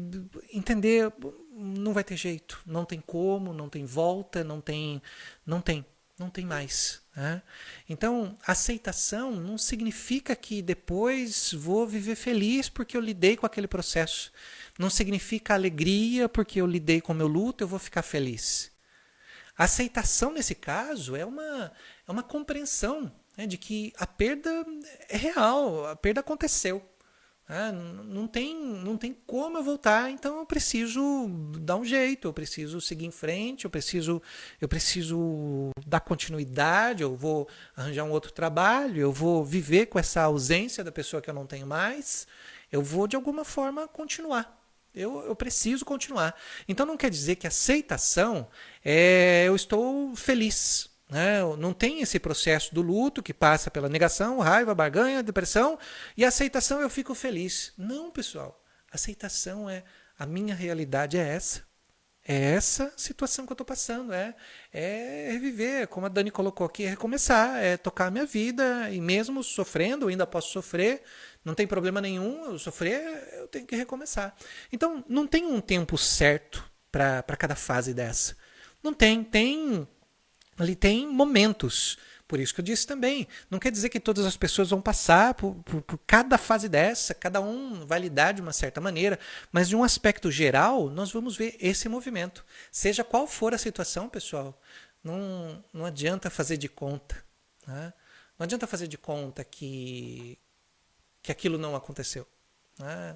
entender, não vai ter jeito, não tem como, não tem volta, não tem mais. Né? Então, aceitação não significa que depois vou viver feliz porque eu lidei com aquele processo. Não significa alegria porque eu lidei com o meu luto, eu vou ficar feliz. A aceitação, nesse caso, é uma compreensão, né, de que a perda é real, a perda aconteceu. Não tem como eu voltar, então eu preciso dar um jeito, eu preciso seguir em frente, eu preciso dar continuidade, eu vou arranjar um outro trabalho, eu vou viver com essa ausência da pessoa que eu não tenho mais, eu vou de alguma forma continuar. Eu preciso continuar. Então não quer dizer que aceitação eu estou feliz. Né? Não tem esse processo do luto que passa pela negação, raiva, barganha, depressão, e a aceitação eu fico feliz. Não, pessoal. Aceitação a minha realidade é essa. É essa situação que eu estou passando. É reviver, como a Dani colocou aqui, é recomeçar, é tocar a minha vida, e mesmo sofrendo, eu ainda posso sofrer, não tem problema nenhum, eu sofrer, eu tenho que recomeçar. Então, não tem um tempo certo para cada fase dessa. Não tem. Ali tem momentos. Por isso que eu disse também. Não quer dizer que todas as pessoas vão passar por cada fase dessa, cada um vai lidar de uma certa maneira, mas de um aspecto geral, nós vamos ver esse movimento. Seja qual for a situação, pessoal, não adianta fazer de conta. Né? Não adianta fazer de conta que aquilo não aconteceu.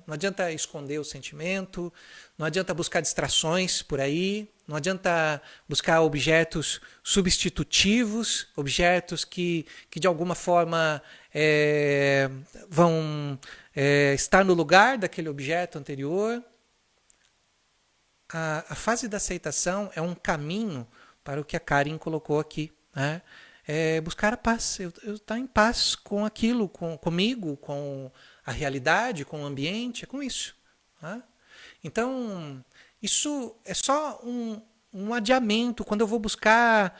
Não adianta esconder o sentimento, não adianta buscar distrações por aí, não adianta buscar objetos substitutivos, objetos que de alguma forma vão estar no lugar daquele objeto anterior. A fase da aceitação é um caminho para o que a Karen colocou aqui. Né? Buscar a paz, eu estar em paz com aquilo, comigo, com a realidade, com o ambiente, é com isso. Tá? Então, isso é só um adiamento, quando eu vou buscar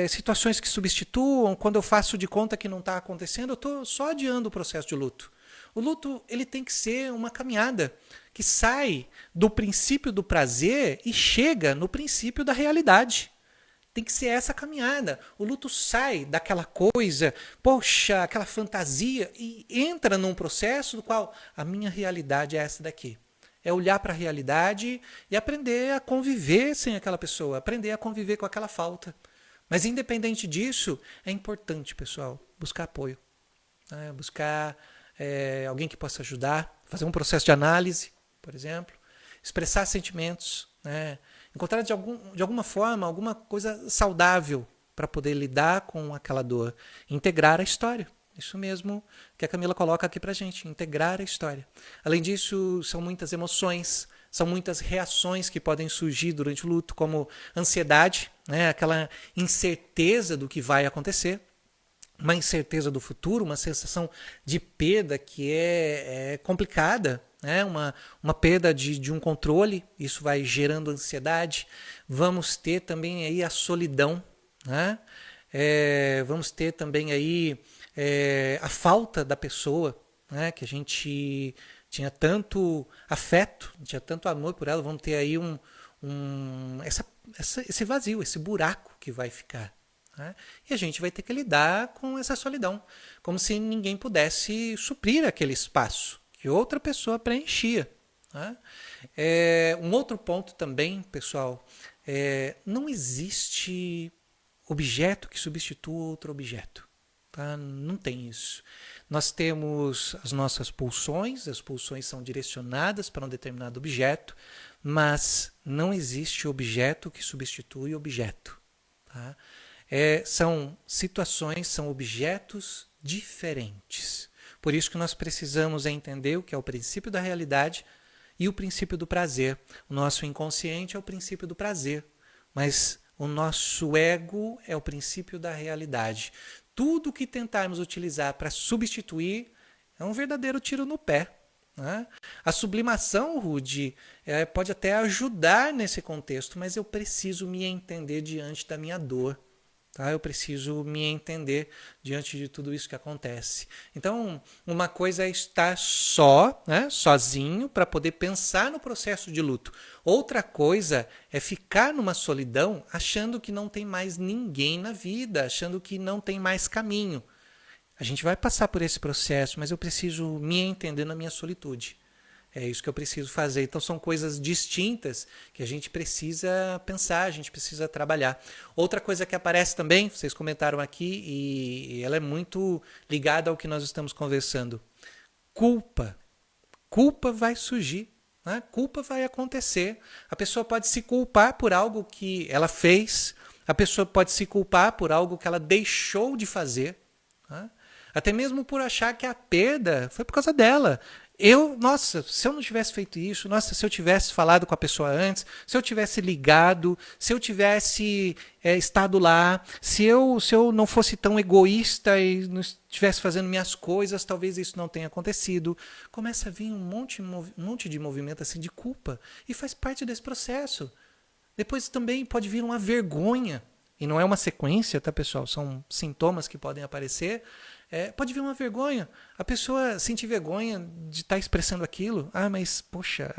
situações que substituam, quando eu faço de conta que não está acontecendo, eu estou só adiando o processo de luto. O luto ele tem que ser uma caminhada que sai do princípio do prazer e chega no princípio da realidade. Tem que ser essa caminhada. O luto sai daquela coisa, poxa, aquela fantasia e entra num processo do qual a minha realidade é essa daqui. É olhar para a realidade e aprender a conviver sem aquela pessoa, aprender a conviver com aquela falta. Mas independente disso, é importante, pessoal, buscar apoio, né? Buscar alguém que possa ajudar, fazer um processo de análise, por exemplo, expressar sentimentos, né? Encontrar de alguma forma alguma coisa saudável para poder lidar com aquela dor, integrar a história. Isso mesmo que a Camila coloca aqui para a gente, integrar a história. Além disso, são muitas emoções, são muitas reações que podem surgir durante o luto, como ansiedade, né? Aquela incerteza do que vai acontecer, uma incerteza do futuro, uma sensação de perda que é complicada, né? Uma perda de um controle, isso vai gerando ansiedade. Vamos ter também aí a solidão, né? Vamos ter também aí a falta da pessoa, né? Que a gente tinha tanto afeto, tinha tanto amor por ela, vamos ter aí esse vazio, esse buraco que vai ficar. Né? E a gente vai ter que lidar com essa solidão, como se ninguém pudesse suprir aquele espaço que outra pessoa preenchia. Né? Um outro ponto também, pessoal, não existe objeto que substitua outro objeto. Tá? Não tem isso. Nós temos as nossas pulsões, as pulsões são direcionadas para um determinado objeto, mas não existe objeto que substitui objeto. Tá? São situações, são objetos diferentes. Por isso que nós precisamos entender o que é o princípio da realidade e o princípio do prazer. O nosso inconsciente é o princípio do prazer, mas o nosso ego é o princípio da realidade. Tudo que tentarmos utilizar para substituir é um verdadeiro tiro no pé. Né? A sublimação, Rudy, pode até ajudar nesse contexto, mas eu preciso me entender diante da minha dor. Tá? Eu preciso me entender diante de tudo isso que acontece. Então, uma coisa é estar só, né, sozinho, para poder pensar no processo de luto. Outra coisa é ficar numa solidão achando que não tem mais ninguém na vida, achando que não tem mais caminho. A gente vai passar por esse processo, mas eu preciso me entender na minha solitude. É isso que eu preciso fazer. Então são coisas distintas que a gente precisa pensar, a gente precisa trabalhar. Outra coisa que aparece também, vocês comentaram aqui, e ela é muito ligada ao que nós estamos conversando. Culpa. Culpa vai surgir. Né? Culpa vai acontecer. A pessoa pode se culpar por algo que ela fez. A pessoa pode se culpar por algo que ela deixou de fazer. Né? Até mesmo por achar que a perda foi por causa dela. Nossa, se eu não tivesse feito isso, nossa, se eu tivesse falado com a pessoa antes, se eu tivesse ligado, se eu tivesse estado lá, se eu não fosse tão egoísta e não estivesse fazendo minhas coisas, talvez isso não tenha acontecido. Começa a vir um monte de movimento assim de culpa e faz parte desse processo. Depois também pode vir uma vergonha, e não é uma sequência, tá, pessoal? São sintomas que podem aparecer. Pode vir uma vergonha. A pessoa sente vergonha de estar expressando aquilo. Ah, mas, poxa,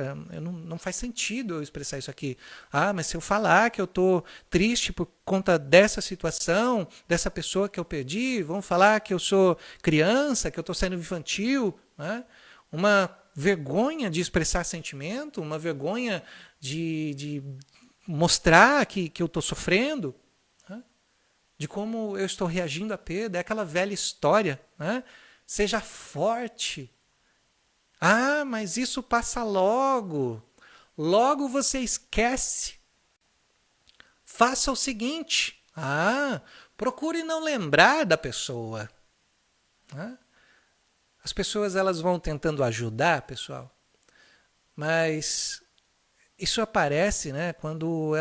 não faz sentido eu expressar isso aqui. Ah, mas se eu falar que eu estou triste por conta dessa situação, dessa pessoa que eu perdi, vão falar que eu sou criança, que eu estou sendo infantil. Né? Uma vergonha de expressar sentimento, uma vergonha de mostrar que eu estou sofrendo. De como eu estou reagindo à perda, é aquela velha história, né? Seja forte. Ah, mas isso passa logo. Logo você esquece. Faça o seguinte. Procure não lembrar da pessoa. Né? As pessoas elas vão tentando ajudar, pessoal, mas isso aparece, né, quando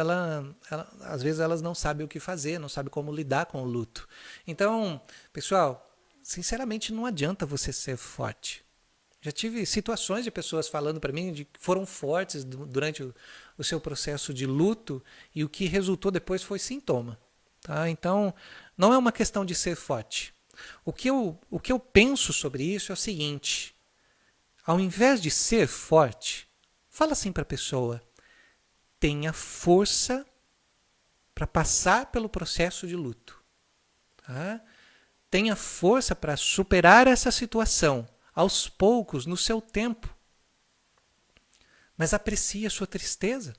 às vezes elas não sabem o que fazer, não sabem como lidar com o luto. Então, pessoal, sinceramente não adianta você ser forte. Já tive situações de pessoas falando para mim de que foram fortes durante o seu processo de luto e o que resultou depois foi sintoma. Tá? Então, não é uma questão de ser forte. O que eu penso sobre isso é o seguinte: ao invés de ser forte, fala assim para a pessoa: tenha força para passar pelo processo de luto. Tá? Tenha força para superar essa situação, aos poucos, no seu tempo. Mas aprecie a sua tristeza.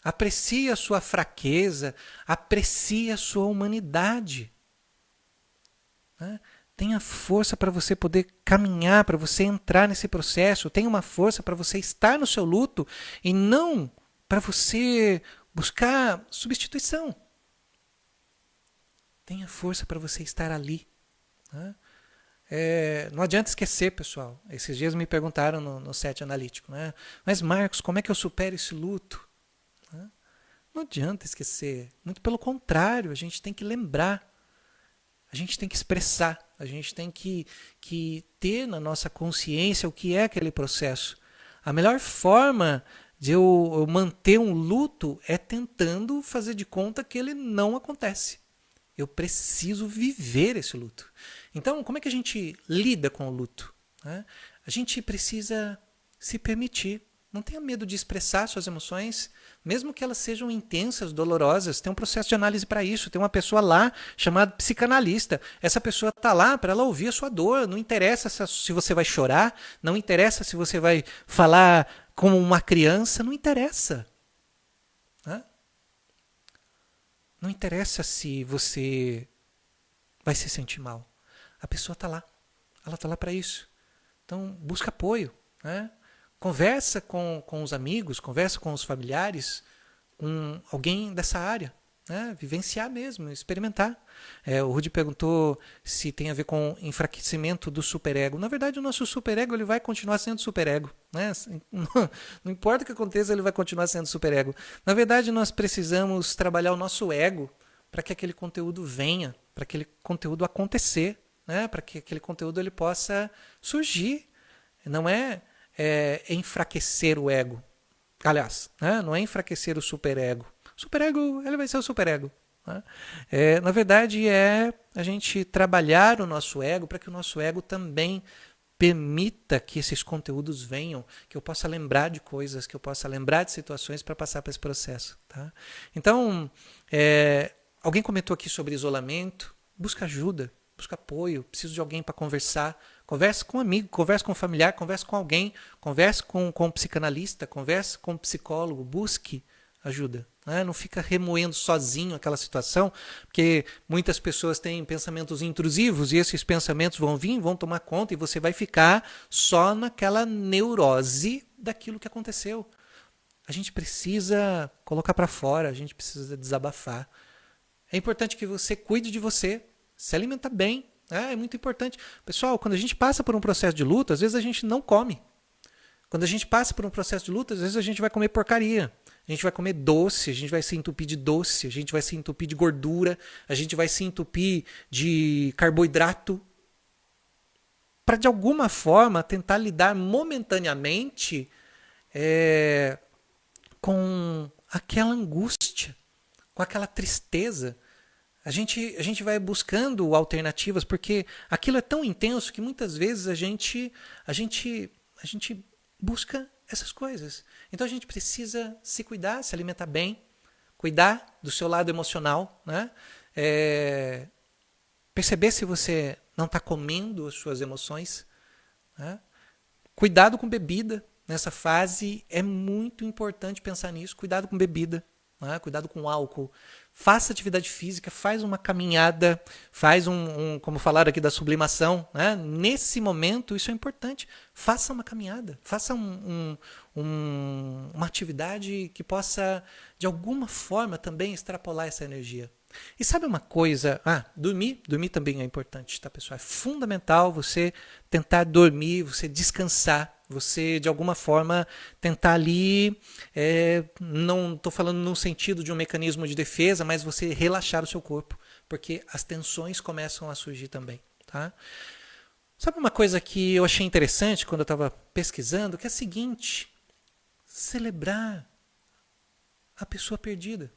Aprecie a sua fraqueza. Aprecie a sua humanidade. Né? Tenha força para você poder caminhar, para você entrar nesse processo. Tenha uma força para você estar no seu luto e não para você buscar substituição. Tenha força para você estar ali. Né? Não adianta esquecer, pessoal. Esses dias me perguntaram no set analítico, né? Mas Marcos, como é que eu supero esse luto? Né? Não adianta esquecer. Muito pelo contrário, a gente tem que lembrar. A gente tem que expressar. A gente tem que ter na nossa consciência o que é aquele processo. A melhor forma de eu manter um luto é tentando fazer de conta que ele não acontece. Eu preciso viver esse luto. Então, como é que a gente lida com o luto? Né? A gente precisa se permitir. Não tenha medo de expressar suas emoções, mesmo que elas sejam intensas, dolorosas. Tem um processo de análise para isso. Tem uma pessoa lá chamada psicanalista. Essa pessoa está lá para ela ouvir a sua dor. Não interessa se você vai chorar, não interessa se você vai falar como uma criança, não interessa. Né? Não interessa se você vai se sentir mal. A pessoa está lá. Ela está lá para isso. Então, busca apoio. Né? Conversa com os amigos, conversa com os familiares, com alguém dessa área. Né? Vivenciar mesmo, experimentar. O Rudy perguntou se tem a ver com enfraquecimento do superego. Na verdade, o nosso superego ele vai continuar sendo superego. Né? Não importa o que aconteça, ele vai continuar sendo superego. Na verdade, nós precisamos trabalhar o nosso ego para que aquele conteúdo venha, para aquele conteúdo acontecer, né? Para que aquele conteúdo ele possa surgir. Não é enfraquecer o ego. Aliás, né? Não é enfraquecer o superego. O superego ele vai ser o superego. Né? Na verdade, é a gente trabalhar o nosso ego para que o nosso ego também permita que esses conteúdos venham, que eu possa lembrar de coisas, que eu possa lembrar de situações para passar por esse processo. Tá? Então, alguém comentou aqui sobre isolamento. Busca ajuda, busca apoio, preciso de alguém para conversar. Converse com um amigo, converse com um familiar, converse com alguém, converse com um psicanalista, converse com um psicólogo, busque ajuda. Né? Não fica remoendo sozinho aquela situação, porque muitas pessoas têm pensamentos intrusivos e esses pensamentos vão vir, vão tomar conta e você vai ficar só naquela neurose daquilo que aconteceu. A gente precisa colocar para fora, a gente precisa desabafar. É importante que você cuide de você, se alimenta bem. É muito importante. Pessoal, quando a gente passa por um processo de luto, às vezes a gente não come. Quando a gente passa por um processo de luto, às vezes a gente vai comer porcaria. A gente vai comer doce, a gente vai se entupir de doce, a gente vai se entupir de gordura, a gente vai se entupir de carboidrato. Para, de alguma forma, tentar lidar momentaneamente com aquela angústia, com aquela tristeza. A gente vai buscando alternativas, porque aquilo é tão intenso que muitas vezes a gente busca essas coisas. Então a gente precisa se cuidar, se alimentar bem, cuidar do seu lado emocional, né? Perceber se você não está comendo as suas emoções. Né? Cuidado com bebida. Nessa fase é muito importante pensar nisso. Cuidado com bebida. Né? Cuidado com álcool. Faça atividade física, faz uma caminhada, faz como falaram aqui da sublimação, né? Nesse momento isso é importante. Faça uma caminhada, faça uma atividade que possa, de alguma forma, também extrapolar essa energia. E sabe uma coisa? Dormir também é importante, tá, pessoal? É fundamental você tentar dormir, você descansar, você, de alguma forma, tentar ali, não estou falando no sentido de um mecanismo de defesa, mas você relaxar o seu corpo, porque as tensões começam a surgir também. Tá? Sabe uma coisa que eu achei interessante quando eu estava pesquisando, que é a seguinte: celebrar a pessoa perdida.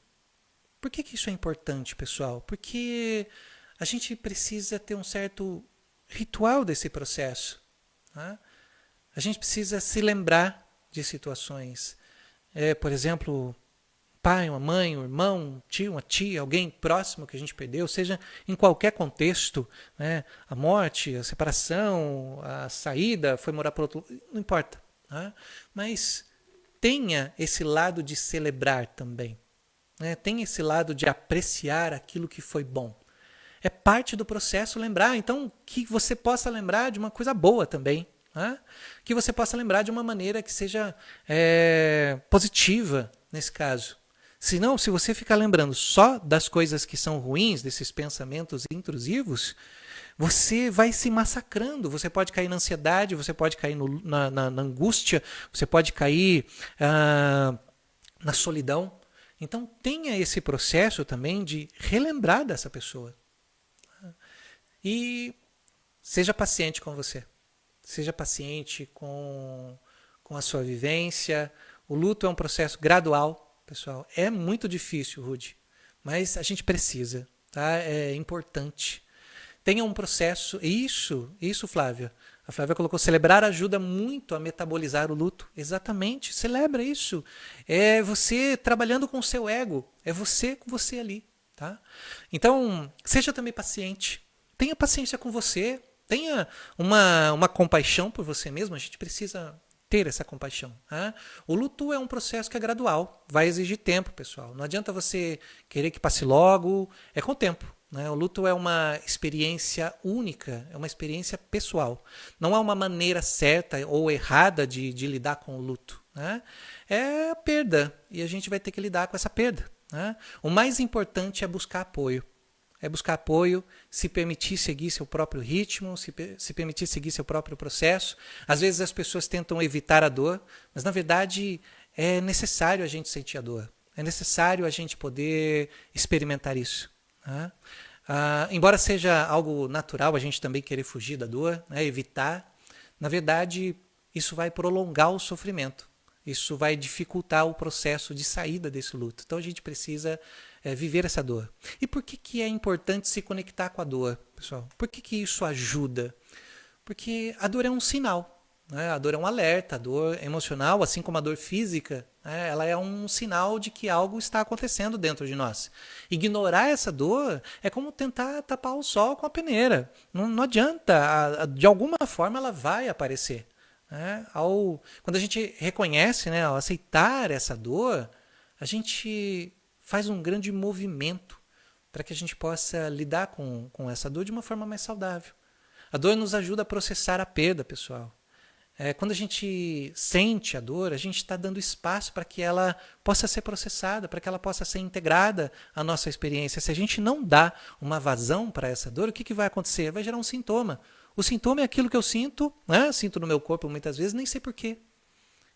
Por que isso é importante, pessoal? Porque a gente precisa ter um certo ritual desse processo. Tá? A gente precisa se lembrar de situações. Por exemplo, um pai, uma mãe, um irmão, um tio, uma tia, alguém próximo que a gente perdeu, seja em qualquer contexto, né? A morte, a separação, a saída, foi morar para outro lugar, não importa. Tá? Mas tenha esse lado de celebrar também. Né? Tem esse lado de apreciar aquilo que foi bom. É parte do processo lembrar. Então, que você possa lembrar de uma coisa boa também. Né? Que você possa lembrar de uma maneira que seja positiva, nesse caso. Senão, se você ficar lembrando só das coisas que são ruins, desses pensamentos intrusivos, você vai se massacrando. Você pode cair na ansiedade, você pode cair na angústia, você pode cair na solidão. Então tenha esse processo também de relembrar dessa pessoa. E seja paciente com você. Seja paciente com a sua vivência. O luto é um processo gradual, pessoal. É muito difícil, Rudy, mas a gente precisa, tá? É importante. Tenha um processo. Isso, Flávia. A Flávia colocou: celebrar ajuda muito a metabolizar o luto. Exatamente, celebra isso. É você trabalhando com o seu ego. É você com você ali. Tá? Então, seja também paciente. Tenha paciência com você. Tenha uma compaixão por você mesmo. A gente precisa ter essa compaixão. Tá? O luto é um processo que é gradual. Vai exigir tempo, pessoal. Não adianta você querer que passe logo. É com o tempo. O luto é uma experiência única, é uma experiência pessoal. Não há uma maneira certa ou errada de lidar com o luto. Né? É a perda e a gente vai ter que lidar com essa perda. Né? O mais importante é buscar apoio. É buscar apoio, se permitir seguir seu próprio ritmo, se permitir seguir seu próprio processo. Às vezes as pessoas tentam evitar a dor, mas na verdade é necessário a gente sentir a dor. É necessário a gente poder experimentar isso. Né? Embora seja algo natural a gente também querer fugir da dor, né, evitar, na verdade isso vai prolongar o sofrimento, isso vai dificultar o processo de saída desse luto. Então a gente precisa viver essa dor. E por que é importante se conectar com a dor, pessoal? Por que isso ajuda? Porque a dor é um sinal. Né? A dor é um alerta, a dor emocional, assim como a dor física, né? Ela é um sinal de que algo está acontecendo dentro de nós. Ignorar essa dor é como tentar tapar o sol com a peneira. Não adianta, de alguma forma ela vai aparecer. Né? Quando a gente reconhece, né, ao aceitar essa dor, a gente faz um grande movimento para que a gente possa lidar com essa dor de uma forma mais saudável. A dor nos ajuda a processar a perda, pessoal. Quando a gente sente a dor, a gente está dando espaço para que ela possa ser processada, para que ela possa ser integrada à nossa experiência. Se a gente não dá uma vazão para essa dor, o que vai acontecer? Vai gerar um sintoma. O sintoma é aquilo que eu sinto, né? Sinto no meu corpo muitas vezes, nem sei porquê.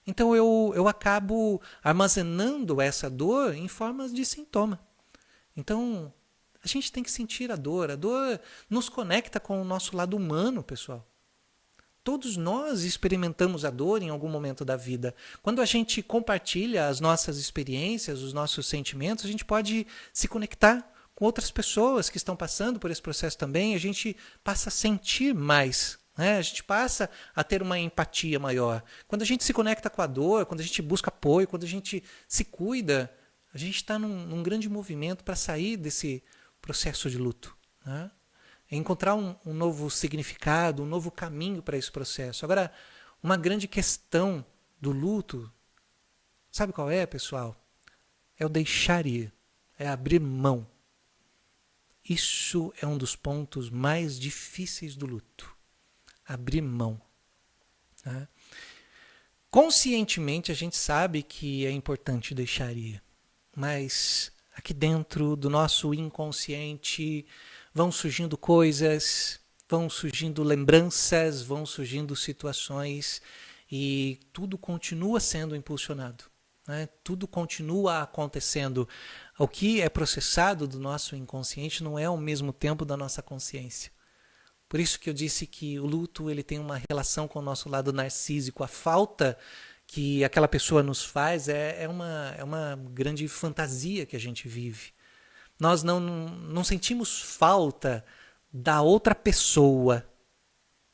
Então eu acabo armazenando essa dor em formas de sintoma. Então a gente tem que sentir a dor. A dor nos conecta com o nosso lado humano, pessoal. Todos nós experimentamos a dor em algum momento da vida. Quando a gente compartilha as nossas experiências, os nossos sentimentos, a gente pode se conectar com outras pessoas que estão passando por esse processo também. A gente passa a sentir mais, né? A gente passa a ter uma empatia maior. Quando a gente se conecta com a dor, quando a gente busca apoio, quando a gente se cuida, a gente está num grande movimento para sair desse processo de luto, né? Encontrar um novo significado, um novo caminho para esse processo. Agora, uma grande questão do luto, sabe qual é, pessoal? É o deixar ir, é abrir mão. Isso é um dos pontos mais difíceis do luto. Abrir mão. Né? Conscientemente a gente sabe que é importante deixar ir, mas aqui dentro do nosso inconsciente vão surgindo coisas, vão surgindo lembranças, vão surgindo situações e tudo continua sendo impulsionado. Né? Tudo continua acontecendo. O que é processado do nosso inconsciente não é ao mesmo tempo da nossa consciência. Por isso que eu disse que o luto ele tem uma relação com o nosso lado narcísico. A falta que aquela pessoa nos faz é uma grande fantasia que a gente vive. Nós não sentimos falta da outra pessoa.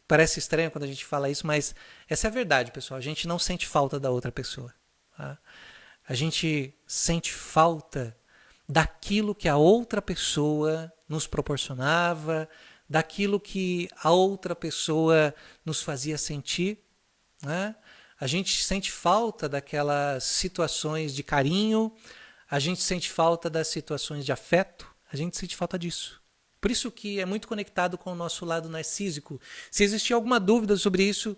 Parece estranho quando a gente fala isso, mas essa é a verdade, pessoal. A gente não sente falta da outra pessoa. Tá? A gente sente falta daquilo que a outra pessoa nos proporcionava, daquilo que a outra pessoa nos fazia sentir. Né? A gente sente falta daquelas situações de carinho, a gente sente falta das situações de afeto, a gente sente falta disso. Por isso que é muito conectado com o nosso lado narcísico. Se existir alguma dúvida sobre isso,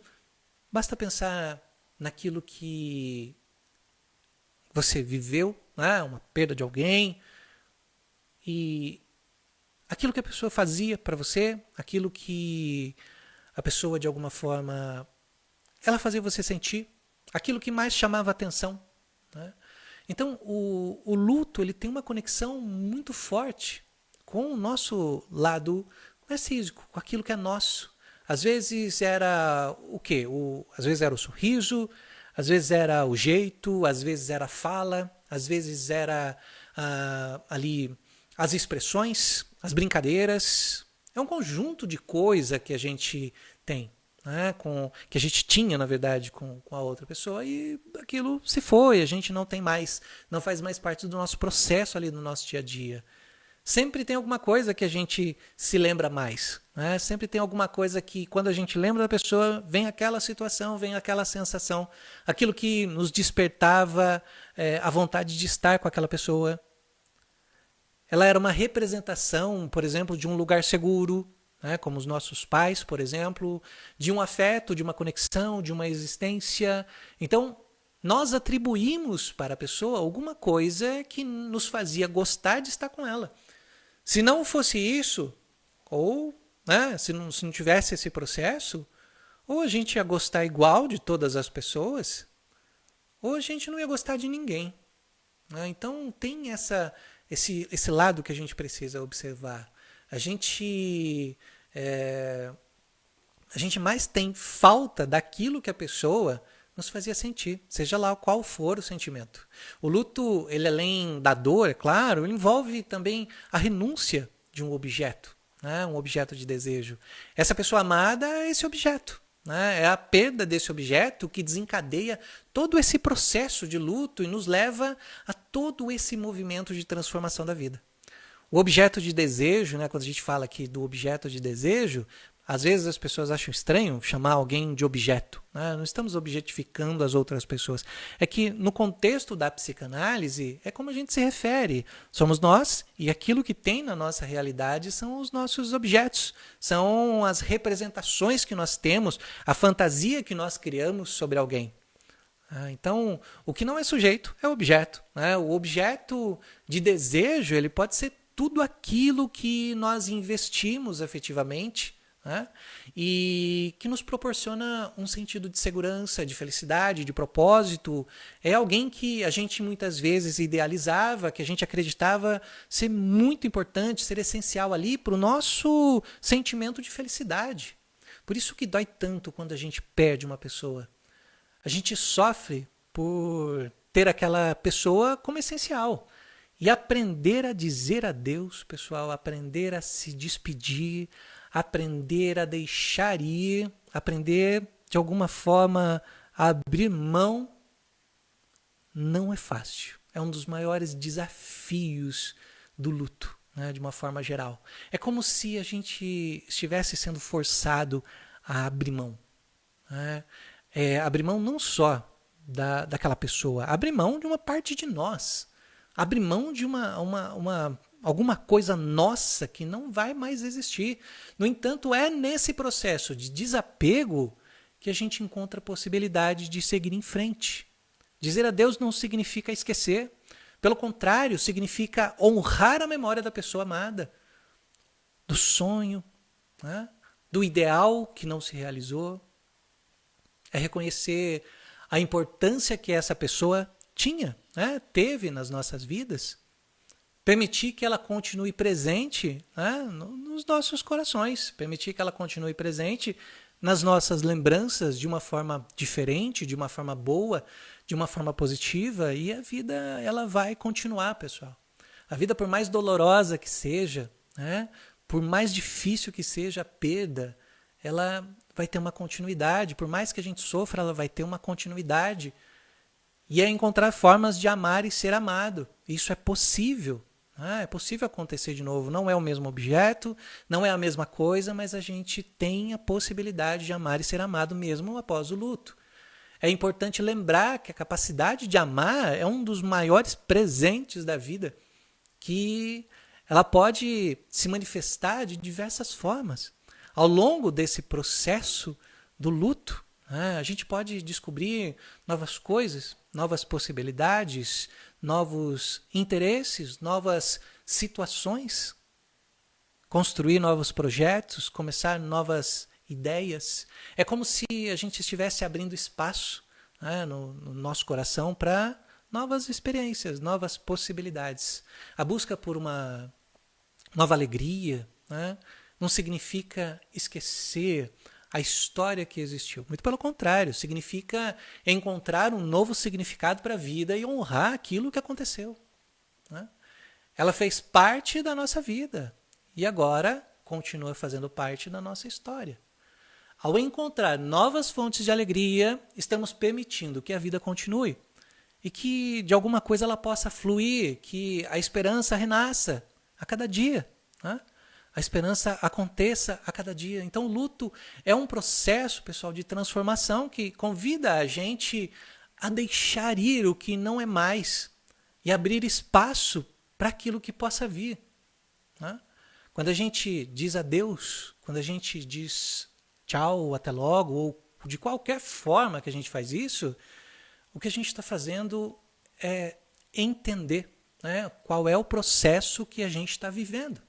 basta pensar naquilo que você viveu, né? Uma perda de alguém, e aquilo que a pessoa fazia para você, aquilo que a pessoa de alguma forma ela fazia você sentir, aquilo que mais chamava a atenção. Né? Então o luto ele tem uma conexão muito forte com o nosso lado narcísico, com aquilo que é nosso. Às vezes era o quê? Às vezes era o sorriso, às vezes era o jeito, às vezes era a fala, às vezes era ali as expressões, as brincadeiras. É um conjunto de coisa que a gente tem, né? Que a gente tinha, na verdade, com a outra pessoa, e aquilo se foi, a gente não tem mais, não faz mais parte do nosso processo ali no nosso dia a dia. Sempre tem alguma coisa que a gente se lembra mais. Né? Sempre tem alguma coisa que, quando a gente lembra da pessoa, vem aquela situação, vem aquela sensação, aquilo que nos despertava a vontade de estar com aquela pessoa. Ela era uma representação, por exemplo, de um lugar seguro, né? Como os nossos pais, por exemplo, de um afeto, de uma conexão, de uma existência. Então, nós atribuímos para a pessoa alguma coisa que nos fazia gostar de estar com ela. Se não fosse isso, ou né, se não tivesse esse processo, ou a gente ia gostar igual de todas as pessoas, ou a gente não ia gostar de ninguém. Né? Então tem esse lado que a gente precisa observar. A gente mais tem falta daquilo que a pessoa nos fazia sentir, seja lá qual for o sentimento. O luto, ele além da dor, é claro, ele envolve também a renúncia de um objeto, né? Um objeto de desejo. Essa pessoa amada é esse objeto. Né? É a perda desse objeto que desencadeia todo esse processo de luto e nos leva a todo esse movimento de transformação da vida. O objeto de desejo, né? Quando a gente fala aqui do objeto de desejo, às vezes as pessoas acham estranho chamar alguém de objeto. Né? Não estamos objetificando as outras pessoas. É que no contexto da psicanálise é como a gente se refere. Somos nós e aquilo que tem na nossa realidade são os nossos objetos. São as representações que nós temos, a fantasia que nós criamos sobre alguém. Então, o que não é sujeito é objeto. Né? O objeto de desejo ele pode ser tudo aquilo que nós investimos efetivamente, né? E que nos proporciona um sentido de segurança, de felicidade, de propósito. É alguém que a gente muitas vezes idealizava, que a gente acreditava ser muito importante, ser essencial ali para o nosso sentimento de felicidade. Por isso que dói tanto quando a gente perde uma pessoa. A gente sofre por ter aquela pessoa como essencial. E aprender a dizer adeus, pessoal, aprender a se despedir, aprender a deixar ir, aprender de alguma forma a abrir mão, não é fácil. É um dos maiores desafios do luto, né, de uma forma geral. É como se a gente estivesse sendo forçado a abrir mão. Né? Abrir mão não só daquela pessoa, abrir mão de uma parte de nós. Abrir mão de alguma coisa nossa que não vai mais existir. No entanto, é nesse processo de desapego que a gente encontra a possibilidade de seguir em frente. Dizer adeus não significa esquecer. Pelo contrário, significa honrar a memória da pessoa amada, do sonho, né? Do ideal que não se realizou. É reconhecer a importância que essa pessoa tinha, né? Teve nas nossas vidas. permitir que ela continue presente, né, nos nossos corações, permitir que ela continue presente nas nossas lembranças de uma forma diferente, de uma forma boa, de uma forma positiva, e a vida ela vai continuar, pessoal. A vida, por mais dolorosa que seja, né, por mais difícil que seja a perda, ela vai ter uma continuidade. Por mais que a gente sofra, ela vai ter uma continuidade. E é encontrar formas de amar e ser amado. Isso é possível. É possível acontecer de novo. Não é o mesmo objeto, não é a mesma coisa, mas a gente tem a possibilidade de amar e ser amado mesmo após o luto. É importante lembrar que a capacidade de amar é um dos maiores presentes da vida, que ela pode se manifestar de diversas formas. Ao longo desse processo do luto, a gente pode descobrir novas coisas, novas possibilidades, novos interesses, novas situações, construir novos projetos, começar novas ideias. É como se a gente estivesse abrindo espaço, no nosso coração para novas experiências, novas possibilidades. A busca por uma nova alegria, não significa esquecer a história que existiu. Muito pelo contrário, significa encontrar um novo significado para a vida e honrar aquilo que aconteceu. Ela fez parte da nossa vida e agora continua fazendo parte da nossa história. Ao encontrar novas fontes de alegria, estamos permitindo que a vida continue e que de alguma coisa ela possa fluir, que a esperança renasça a cada dia. A esperança aconteça a cada dia. Então o luto é um processo, pessoal, de transformação que convida a gente a deixar ir o que não é mais e abrir espaço para aquilo que possa vir. Quando a gente diz adeus, quando a gente diz tchau, até logo, ou de qualquer forma que a gente faz isso, o que a gente está fazendo é entender, qual é o processo que a gente está vivendo.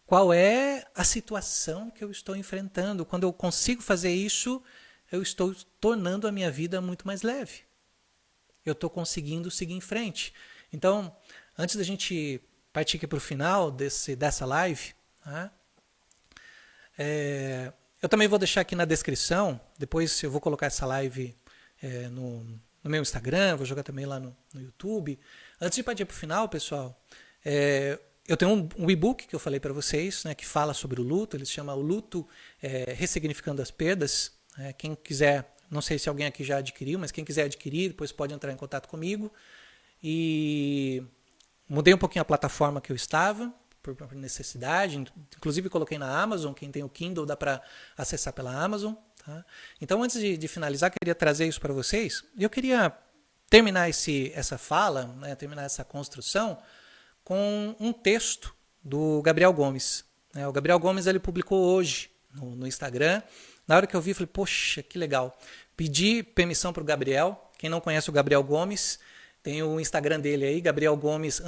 Qual é a situação que eu estou enfrentando? Quando eu consigo fazer isso, eu estou tornando a minha vida muito mais leve. Eu estou conseguindo seguir em frente. Então, antes da gente partir aqui para o final dessa live, eu também vou deixar aqui na descrição, depois eu vou colocar essa live no meu Instagram, vou jogar também lá no YouTube. Antes de partir para o final, pessoal, eu tenho um e-book que eu falei para vocês, que fala sobre o luto. Ele se chama O Luto Ressignificando as Perdas. Quem quiser, não sei se alguém aqui já adquiriu, mas quem quiser adquirir, depois pode entrar em contato comigo. E mudei um pouquinho a plataforma que eu estava, por necessidade. Inclusive coloquei na Amazon. Quem tem o Kindle dá para acessar pela Amazon. Tá? Então, antes de finalizar, queria trazer isso para vocês. E eu queria terminar essa fala, terminar essa construção, com um texto do Gabriel Gomes. O Gabriel Gomes ele publicou hoje no Instagram. Na hora que eu vi, falei, poxa, que legal. Pedi permissão para o Gabriel. Quem não conhece o Gabriel Gomes, tem o Instagram dele aí, Gabriel Gomes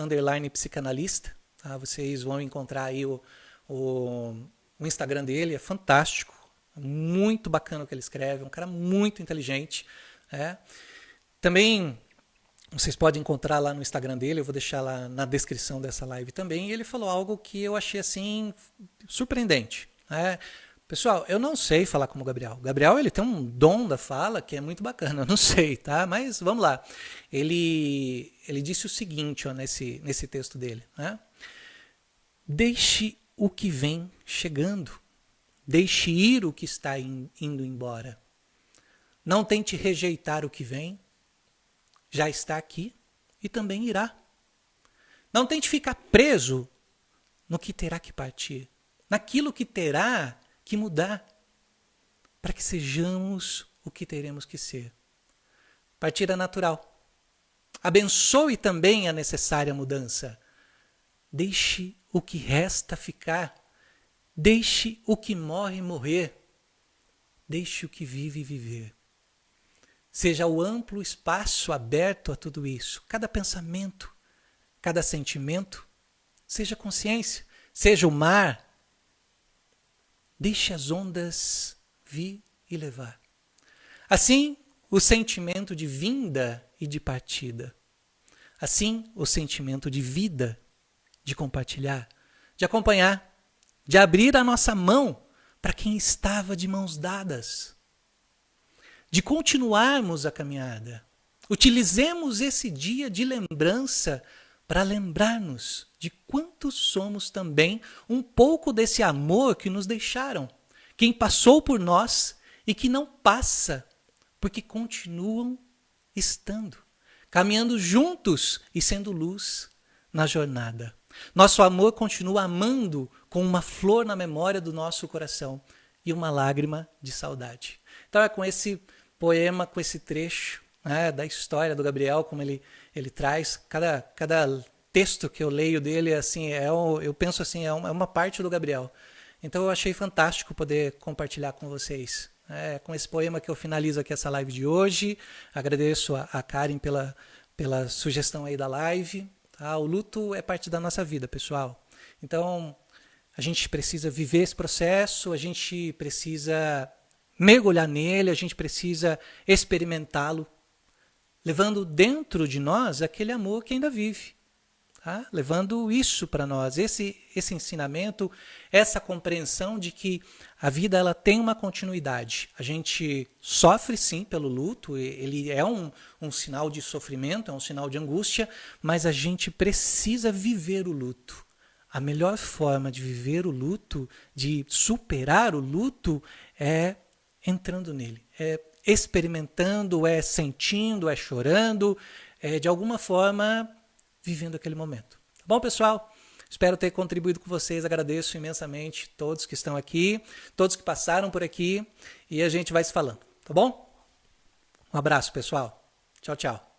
_psicanalista. Tá? Vocês vão encontrar aí o Instagram dele, é fantástico. Muito bacana o que ele escreve, um cara muito inteligente. Também vocês podem encontrar lá no Instagram dele, eu vou deixar lá na descrição dessa live também. E ele falou algo que eu achei assim surpreendente. Pessoal, eu não sei falar como o Gabriel. O Gabriel ele tem um dom da fala que é muito bacana, eu não sei, tá? Mas vamos lá. Ele disse o seguinte nesse texto dele. Deixe o que vem chegando. Deixe ir o que está indo embora. Não tente rejeitar o que vem. Já está aqui e também irá. Não tente ficar preso no que terá que partir, naquilo que terá que mudar, para que sejamos o que teremos que ser. Partir é natural. Abençoe também a necessária mudança. Deixe o que resta ficar. Deixe o que morre morrer. Deixe o que vive viver. Seja o amplo espaço aberto a tudo isso. Cada pensamento, cada sentimento, seja consciência, seja o mar. Deixe as ondas vir e levar. Assim, o sentimento de vinda e de partida. Assim, o sentimento de vida de compartilhar, de acompanhar, de abrir a nossa mão para quem estava de mãos dadas, de continuarmos a caminhada. Utilizemos esse dia de lembrança para lembrar-nos de quantos somos também um pouco desse amor que nos deixaram, quem passou por nós e que não passa, porque continuam estando, caminhando juntos e sendo luz na jornada. Nosso amor continua amando com uma flor na memória do nosso coração e uma lágrima de saudade. Então é com esse poema, com esse trecho, né, da história do Gabriel, como ele traz, cada texto que eu leio dele, assim, eu penso assim, é uma parte do Gabriel. Então eu achei fantástico poder compartilhar com vocês. É com esse poema que eu finalizo aqui essa live de hoje. Agradeço a Karen pela sugestão aí da live. Tá? O luto é parte da nossa vida, pessoal. Então a gente precisa viver esse processo, a gente precisa mergulhar nele, a gente precisa experimentá-lo, levando dentro de nós aquele amor que ainda vive. Tá? Levando isso para nós, esse ensinamento, essa compreensão de que a vida ela tem uma continuidade. A gente sofre sim pelo luto, ele é um sinal de sofrimento, é um sinal de angústia, mas a gente precisa viver o luto. A melhor forma de viver o luto, de superar o luto, é entrando nele, é experimentando, é sentindo, é chorando, é de alguma forma vivendo aquele momento. Tá bom, pessoal? Espero ter contribuído com vocês. Agradeço imensamente todos que estão aqui, todos que passaram por aqui, e a gente vai se falando, tá bom? Um abraço, pessoal. Tchau, tchau.